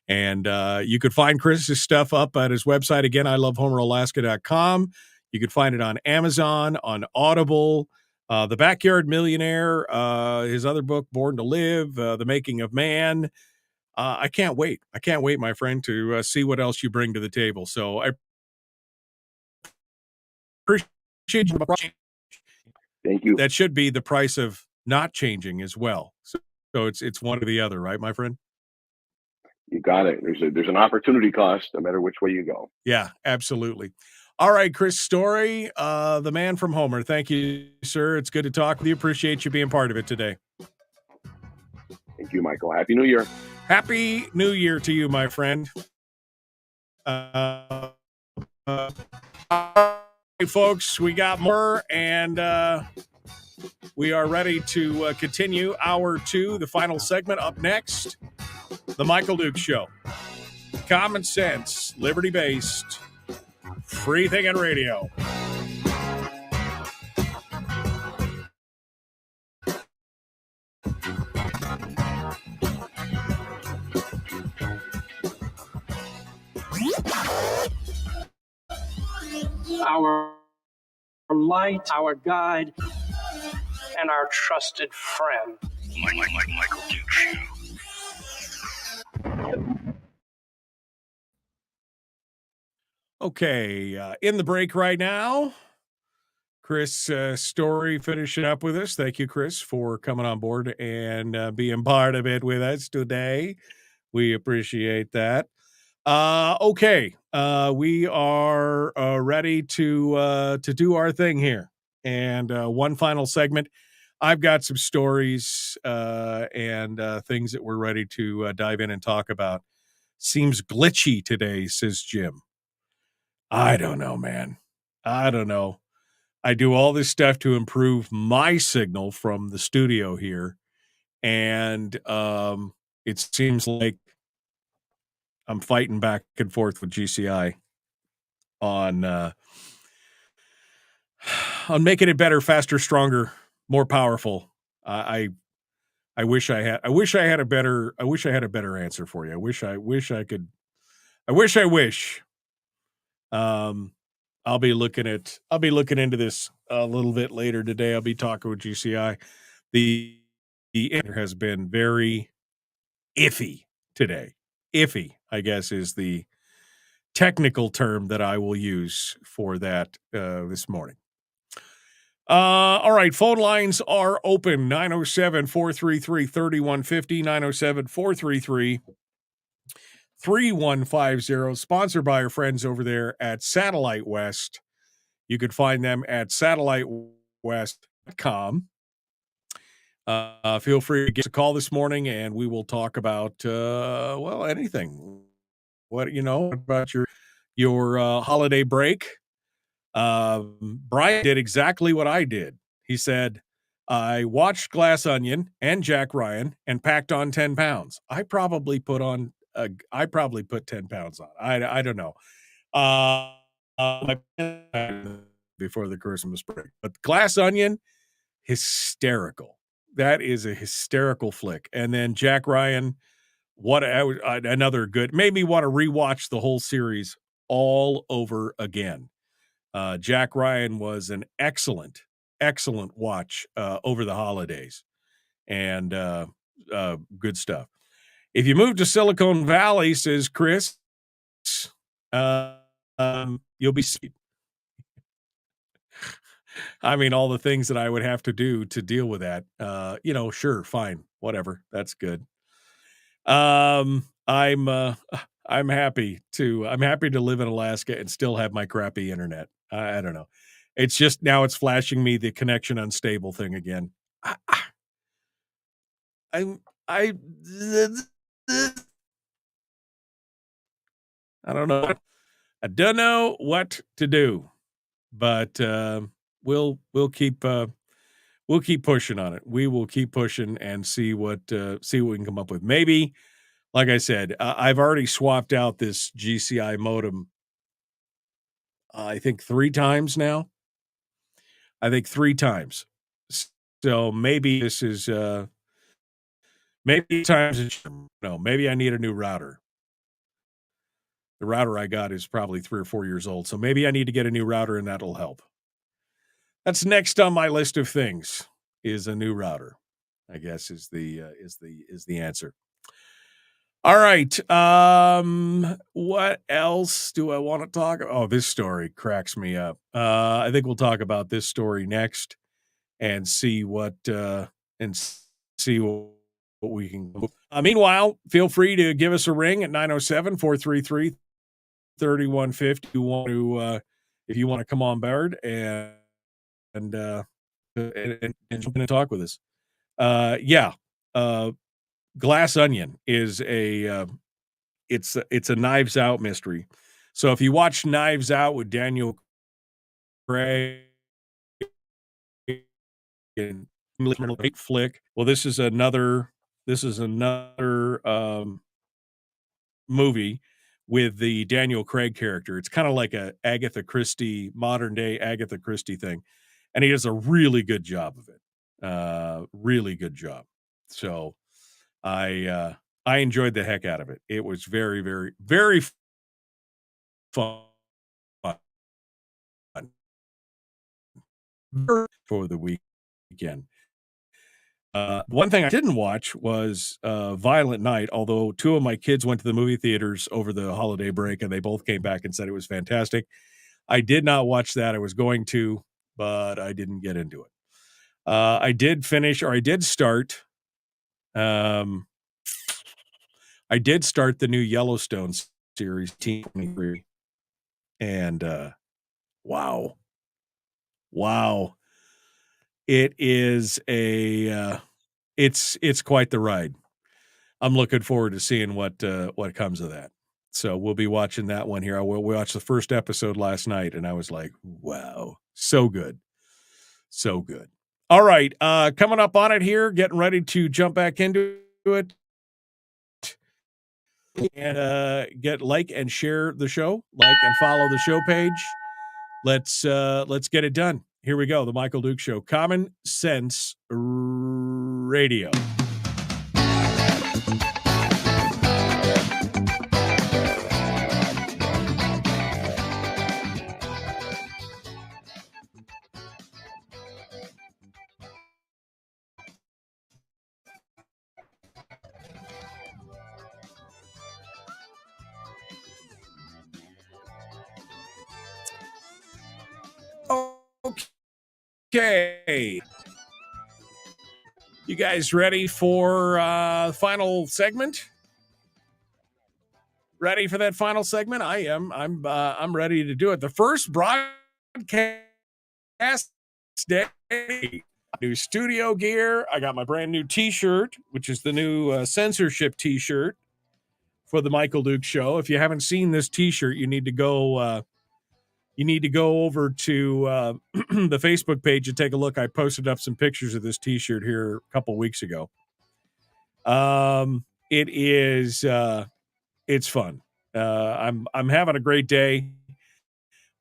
and you could find Chris's stuff up at his website again. ilovehomeralaska.com. You could find it on Amazon, on Audible, The Backyard Millionaire, his other book, Born to Live, The Making of Man. I can't wait. I can't wait, my friend, to see what else you bring to the table. So I appreciate you. Thank you. That should be the price of not changing as well. So it's one or the other, right, my friend? You got it. There's an opportunity cost no matter which way you go. Yeah, absolutely. All right, Chris Story, the man from Homer. Thank you, sir. It's good to talk with you. Appreciate you being part of it today. Thank you, Michael. Happy New Year. Happy New Year to you, my friend. Folks, we got more, and we are ready to continue hour 2, the final segment. Up next, The Michael Duke Show. Common sense, liberty-based, free-thinking radio. Our light, our guide, and our trusted friend. Michael Duke Show. Okay, in the break right now, Chris Story finishing up with us. Thank you, Chris, for coming on board and being part of it with us today. We appreciate that. Okay, we are ready to do our thing here. And one final segment. I've got some stories and things that we're ready to dive in and talk about. Seems glitchy today, says Jim. I don't know, man. I don't know. I do all this stuff to improve my signal from the studio here. And it seems like I'm fighting back and forth with GCI on making it better, faster, stronger, more powerful. I wish I had a better answer for you. I wish. I'll be looking into this a little bit later today. I'll be talking with GCI. The answer has been very iffy today. Iffy, I guess, is the technical term that I will use for that this morning. All right, phone lines are open. 907-433-3150, 907-433-3150, sponsored by our friends over there at Satellite West. You can find them at satellitewest.com. Feel free to give us a call this morning, and we will talk about, anything. What, about your holiday break. Brian did exactly what I did. He said, I watched Glass Onion and Jack Ryan and packed on 10 pounds. I probably put 10 pounds on. I don't know. Before the Christmas break, but Glass Onion, hysterical. That is a hysterical flick. And then Jack Ryan, another good, made me want to rewatch the whole series all over again. Jack Ryan was an excellent watch over the holidays, and good stuff. If you move to Silicon Valley, says Chris, you'll be. I mean, all the things that I would have to do to deal with that. Sure, fine, whatever. That's good. I'm happy to live in Alaska and still have my crappy internet. I don't know. It's just now it's flashing me the connection unstable thing again. I don't know. I don't know what to do, but we'll keep pushing on it. We will keep pushing and see what we can come up with. Maybe, like I said, I've already swapped out this GCI modem. I think 3 times now. I think 3 times. So maybe this is maybe times no, maybe I need a new router. The router I got is probably 3 or 4 years old, so maybe I need to get a new router, and that'll help. That's next on my list of things is a new router, I guess is the answer. All right. What else do I want to talk about? Oh, this story cracks me up. I think we'll talk about this story next and see what we can. Meanwhile, feel free to give us a ring at 907-433-3150 if you want to come on board and jump in and talk with us. Glass Onion is it's a Knives Out mystery. So if you watch Knives Out with Daniel Craig and flick, well, this is another movie with the Daniel Craig character. It's kind of like a Agatha Christie, modern day Agatha Christie thing, and he does a really good job of it. Really good job. So I enjoyed the heck out of it. It was very, very, very fun for the weekend. One thing I didn't watch was Violent Night, although 2 of my kids went to the movie theaters over the holiday break, and they both came back and said it was fantastic. I did not watch that. I was going to, but I didn't get into it. I did start the new Yellowstone series, Team 23, and wow, it is it's quite the ride. I'm looking forward to seeing what comes of that. So we'll be watching that one here. We watched the first episode last night, and I was like, wow, so good, so good. All right, coming up on it here, getting ready to jump back into it. And like and share the show, like and follow the show page. Let's get it done. Here we go. The Michael Duke Show, Common Sense Radio. Okay. You guys ready for final segment? Ready for that final segment? I am. I'm ready to do it. The first broadcast day. New studio gear. I got my brand new T-shirt, which is the new censorship T-shirt for the Michael Duke Show. If you haven't seen this T-shirt, you need to go. You need to go over to the Facebook page and take a look. I posted up some pictures of this T-shirt here a couple weeks ago. It is it's fun. I'm having a great day.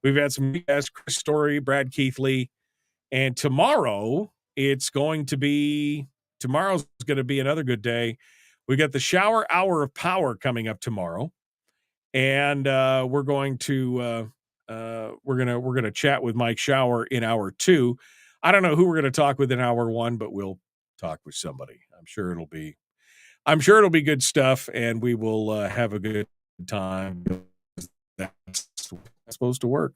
We've had some guests, Chris Story, Brad Keithley, and tomorrow's going to be another good day. We got the Shower Hour of Power coming up tomorrow, and we're going to chat with Mike Shower in hour 2. I don't know who we're going to talk with in hour 1, but we'll talk with somebody. I'm sure it'll be good stuff, and we will have a good time. That's supposed to work.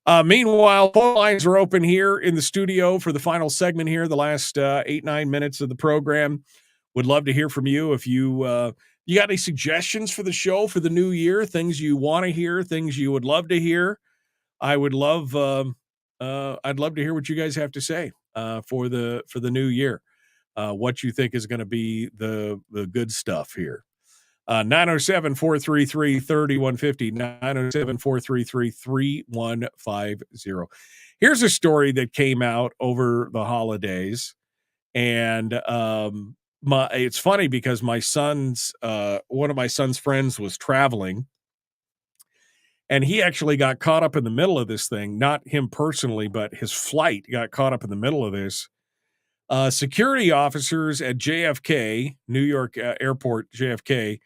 Meanwhile, phone lines are open here in the studio for the final segment here, the last 8-9 minutes of the program. Would love to hear from you. If you got any suggestions for the show for the new year, things you want to hear, things you would love to hear, I'd love to hear what you guys have to say for the new year. What you think is going to be the good stuff here. 907-433-3150, 907-433-3150. Here's a story that came out over the holidays, and it's funny because my son's one of my son's friends was traveling, and he actually got caught up in the middle of this thing. Not him personally, but his flight got caught up in the middle of this. Security officers at JFK, New York Airport, JFK,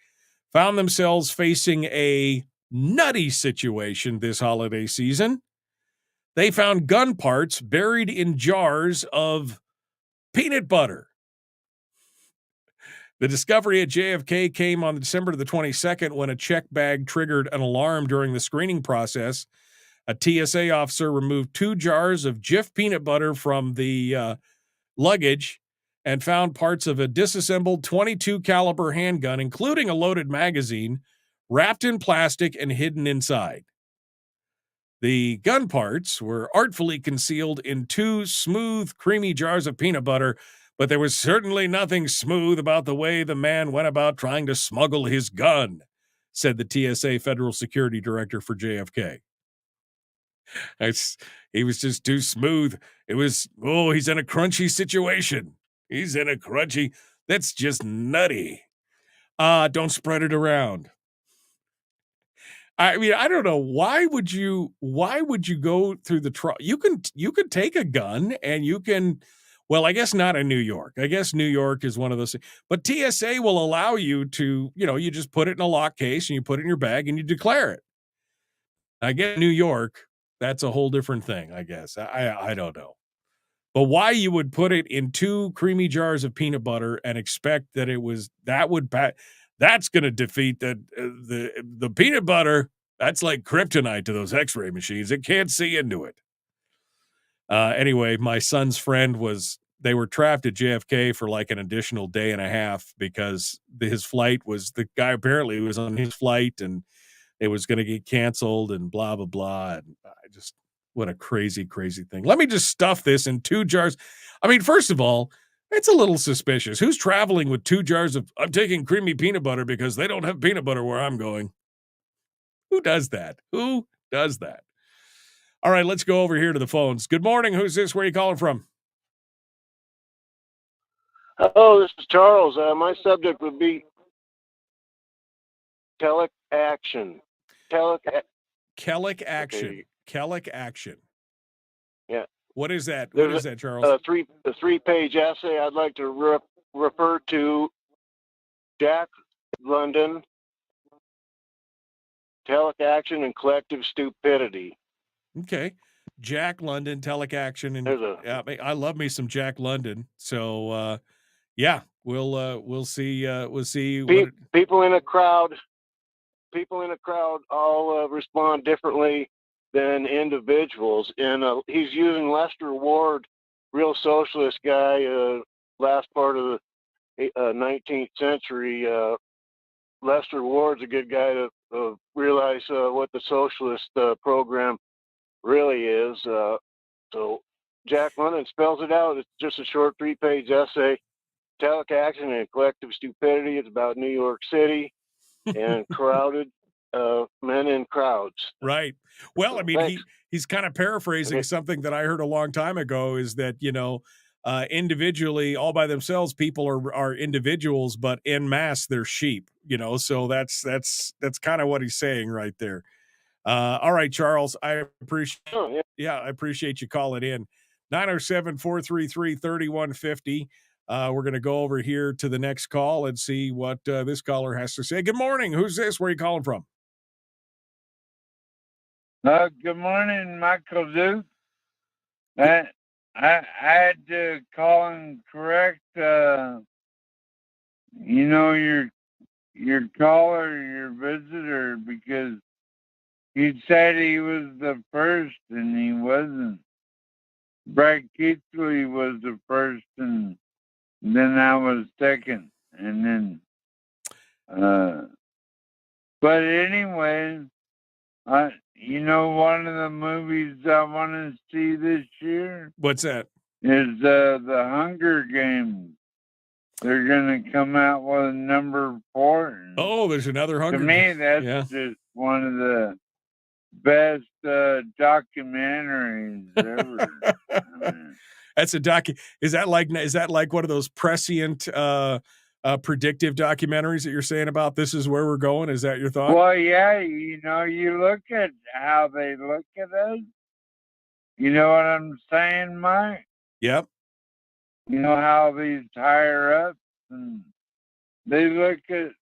found themselves facing a nutty situation this holiday season. They found gun parts buried in jars of peanut butter. The discovery at JFK came on December the 22nd when a check bag triggered an alarm during the screening process. A TSA officer removed 2 jars of Jif peanut butter from the luggage and found parts of a disassembled .22 caliber handgun, including a loaded magazine, wrapped in plastic and hidden inside. The gun parts were artfully concealed in 2 smooth, creamy jars of peanut butter, but there was certainly nothing smooth about the way the man went about trying to smuggle his gun, said the TSA Federal Security Director for JFK. He was just too smooth. It was, he's in a crunchy situation. He's in a crunchy. That's just nutty. Don't spread it around. I mean, I don't know. Why would you go through the trouble? You could take a gun and you can, well, I guess not in New York. I guess New York is one of those things. But TSA will allow you to, you just put it in a lock case and you put it in your bag and you declare it. I guess New York, that's a whole different thing, I guess. I don't know. But why you would put it in 2 creamy jars of peanut butter and expect that that's going to defeat the peanut butter. That's like kryptonite to those x-ray machines. It can't see into it. Anyway, my son's friend they were trapped at JFK for like an additional day and a half because his flight the guy apparently was on his flight and it was going to get canceled and blah, blah, blah. And what a crazy, crazy thing. Let me just stuff this in 2 jars. I mean, first of all, it's a little suspicious. Who's traveling with 2 jars I'm taking creamy peanut butter because they don't have peanut butter where I'm going? Who does that? Who does that? All right, let's go over here to the phones. Good morning. Who's this? Where are you calling from? Hello, this is Charles. My subject would be Telic action. Kellic action. Okay. Kellic action. Yeah. What is that? There's What is that, Charles? A 3-page essay I'd like to refer to. Jack London, Telic action and collective stupidity. Okay. Jack London, Telic action, and I love me some Jack London. So yeah, we'll see. People in a crowd all respond differently than individuals. And he's using Lester Ward, real socialist guy, last part of the 19th century. Lester Ward's a good guy to realize what the socialist program really is. So Jack London spells it out. It's just a short 3-page essay. Telic action and collective stupidity. It's about New York City and crowded men in crowds. Right. Well, I mean, he's kind of paraphrasing something that I heard a long time ago, is that, individually, all by themselves, people are individuals, but en masse, they're sheep, so that's kind of what he's saying right there. All right, Charles, I appreciate, I appreciate you calling in. 907-433-3150. We're going to go over here to the next call and see what this caller has to say. Good morning. Who's this? Where are you calling from? Good morning, Michael Duke. I had to call and correct, your caller, your visitor, because he said he was the first and he wasn't. Brad Keithley was the first and then I was second. And then, but anyway, one of the movies I want to see this year. What's that? Is the Hunger Games. they're going to come out with a number 4. And Oh, there's another to 100. me, that's Yeah. just one of the best documentaries ever. That's a Is that like one of those prescient predictive documentaries that you're saying about this is where we're going? Is that your thought? Well, yeah, you know, you look at how they look at us. You know what I'm saying, Mike? Yep. You know how these higher ups and they look at,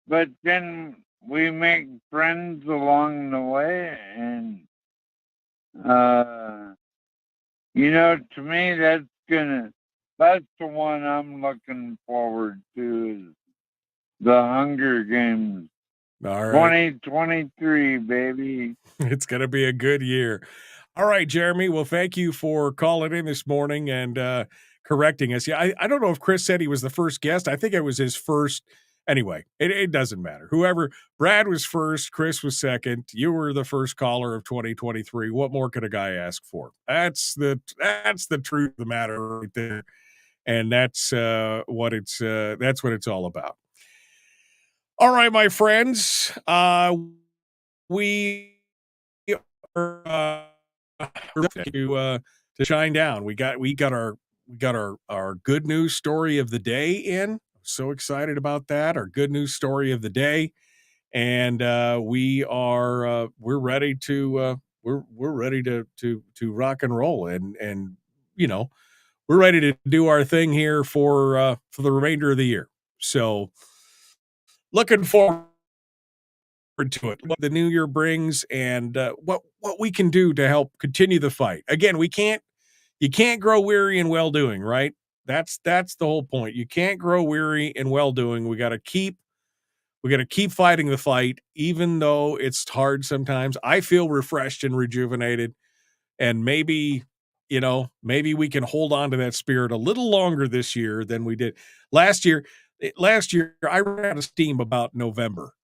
but then we make friends along the way, and you know, to me, that's the one I'm looking forward to is the Hunger Games. All right. 2023, baby. It's going to be a good year. All right, Jeremy. Well, thank you for calling in this morning and correcting us. Yeah, I don't know if Chris said he was the first guest. I think it was his first. Anyway, it doesn't matter. Brad was first, Chris was second. You were the first caller of 2023. What more could a guy ask for? That's the truth of the matter right there. And that's what it's all about. All right, my friends. We are to shine down. We got our good news story of the day in. So excited about that. Our good news story of the day, and we're ready to we're ready to rock and roll, and you know, we're ready to do our thing here for the remainder of the year. So looking forward to it, what the new year brings, and what we can do to help continue the fight. Again, you can't grow weary in well doing, right? That's the whole point. You can't grow weary in well doing. We got to keep fighting the fight, even though it's hard sometimes. I feel refreshed and rejuvenated, and maybe we can hold on to that spirit a little longer this year than we did last year. Last year, I ran out of steam about November.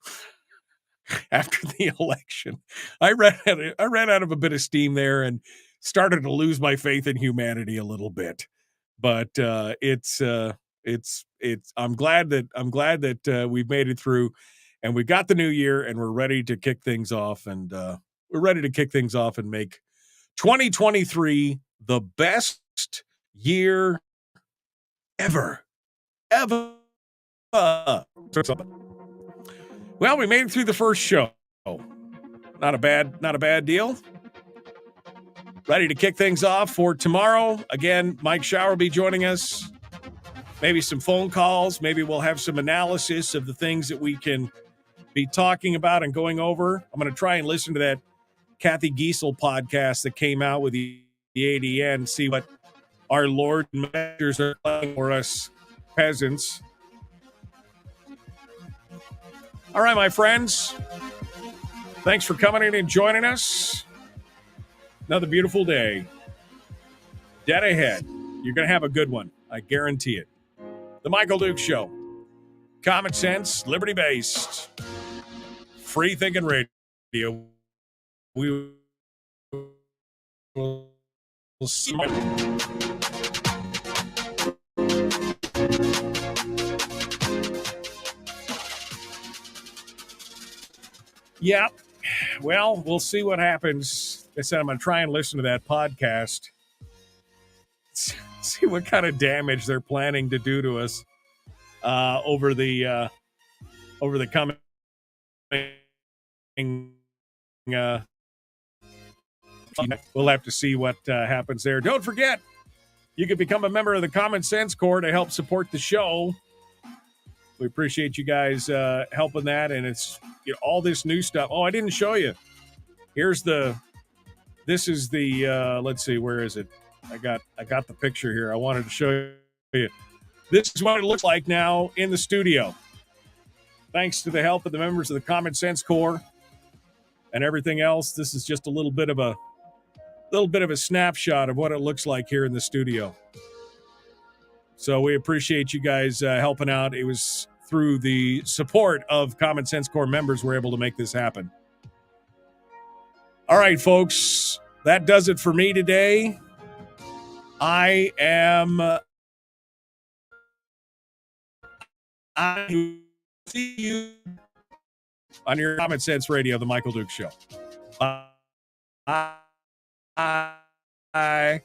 After the election, I ran out of a bit of steam there and started to lose my faith in humanity a little bit. But I'm glad that we've made it through, and we got the new year, and we're ready to kick things off, and make 2023 the best year ever. Well, we made it through the first show. Not a bad deal. Ready to kick things off for tomorrow. Again, Mike Schauer will be joining us. Maybe some phone calls. Maybe we'll have some analysis of the things that we can be talking about and going over. I'm going to try and listen to that Kathy Giesel podcast that came out with the ADN, see what our Lord and Masters are playing for us peasants. All right, my friends. Thanks for coming in and joining us. Another beautiful day. Dead ahead. You're going to have a good one. I guarantee it. The Michael Duke Show. Common sense, liberty-based, free-thinking radio. We will see you. Yeah. Well, we'll see what happens. Like I said, I'm going to try and listen to that podcast. See what kind of damage they're planning to do to us over the coming. We'll have to see what happens there. Don't forget, you can become a member of the Common Sense Corps to help support the show. We appreciate you guys helping that, and it's all this new stuff. Oh, I didn't show you. This is the let's see, where is it? I got the picture here. I wanted to show you. This is what it looks like now in the studio. Thanks to the help of the members of the Common Sense Corps and everything else, this is just a little bit of a snapshot of what it looks like here in the studio. So we appreciate you guys helping out. It was through the support of Common Sense Corps members we're able to make this happen. All right, folks, that does it for me today. I am I see you on your Common Sense Radio, The Michael Duke Show. Bye. Bye.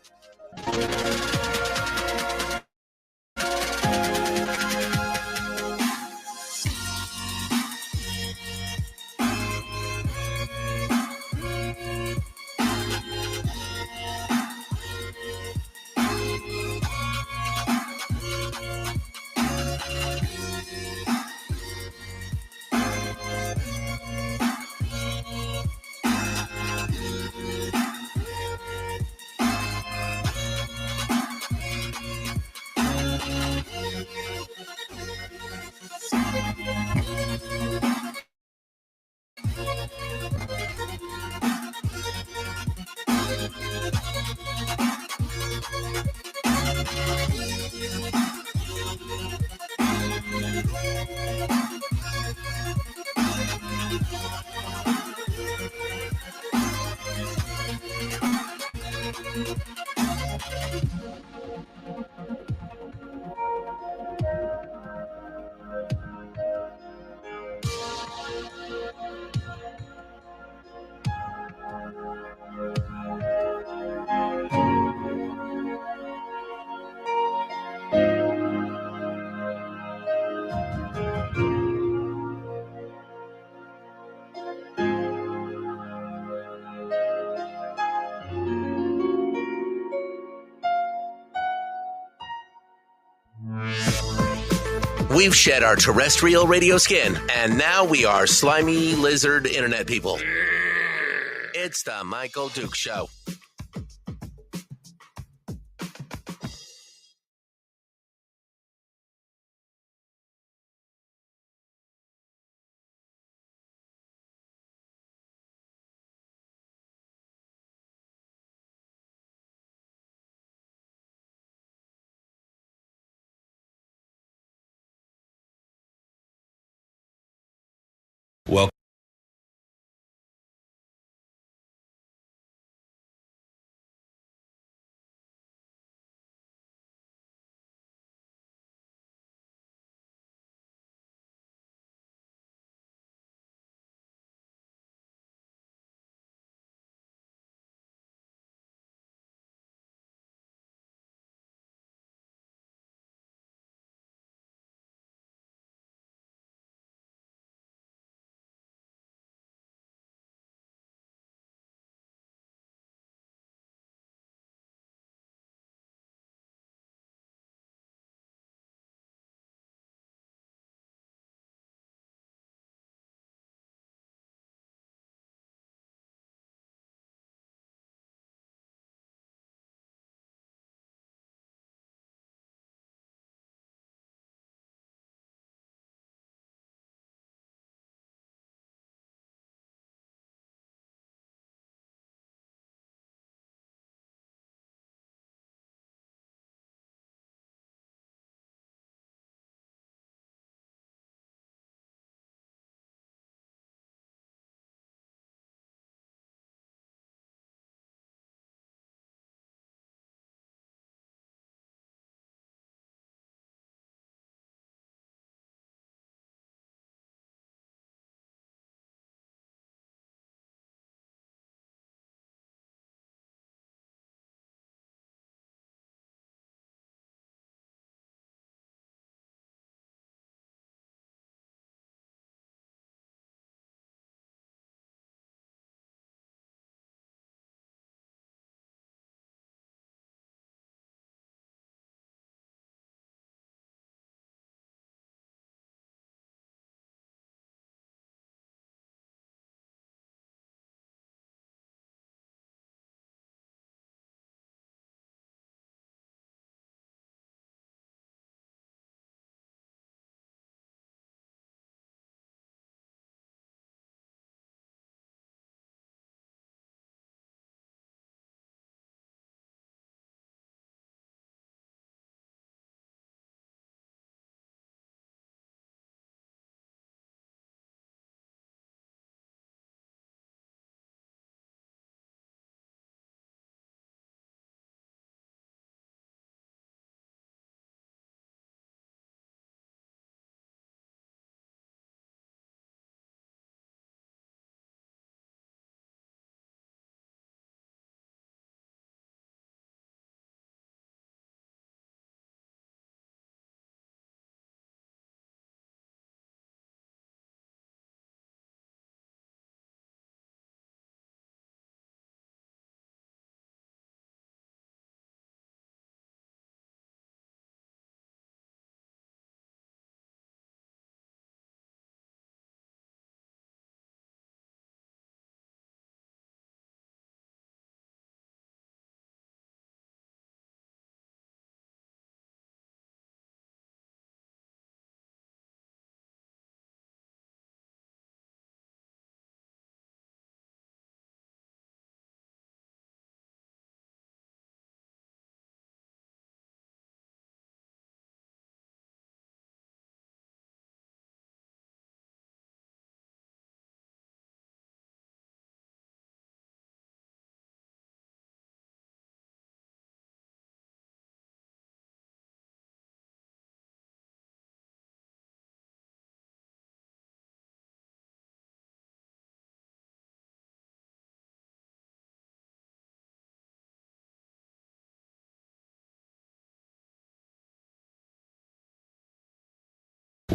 We've shed our terrestrial radio skin, and now we are slimy lizard internet people. It's the Michael Duke Show. Well,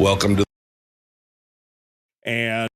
Welcome to. And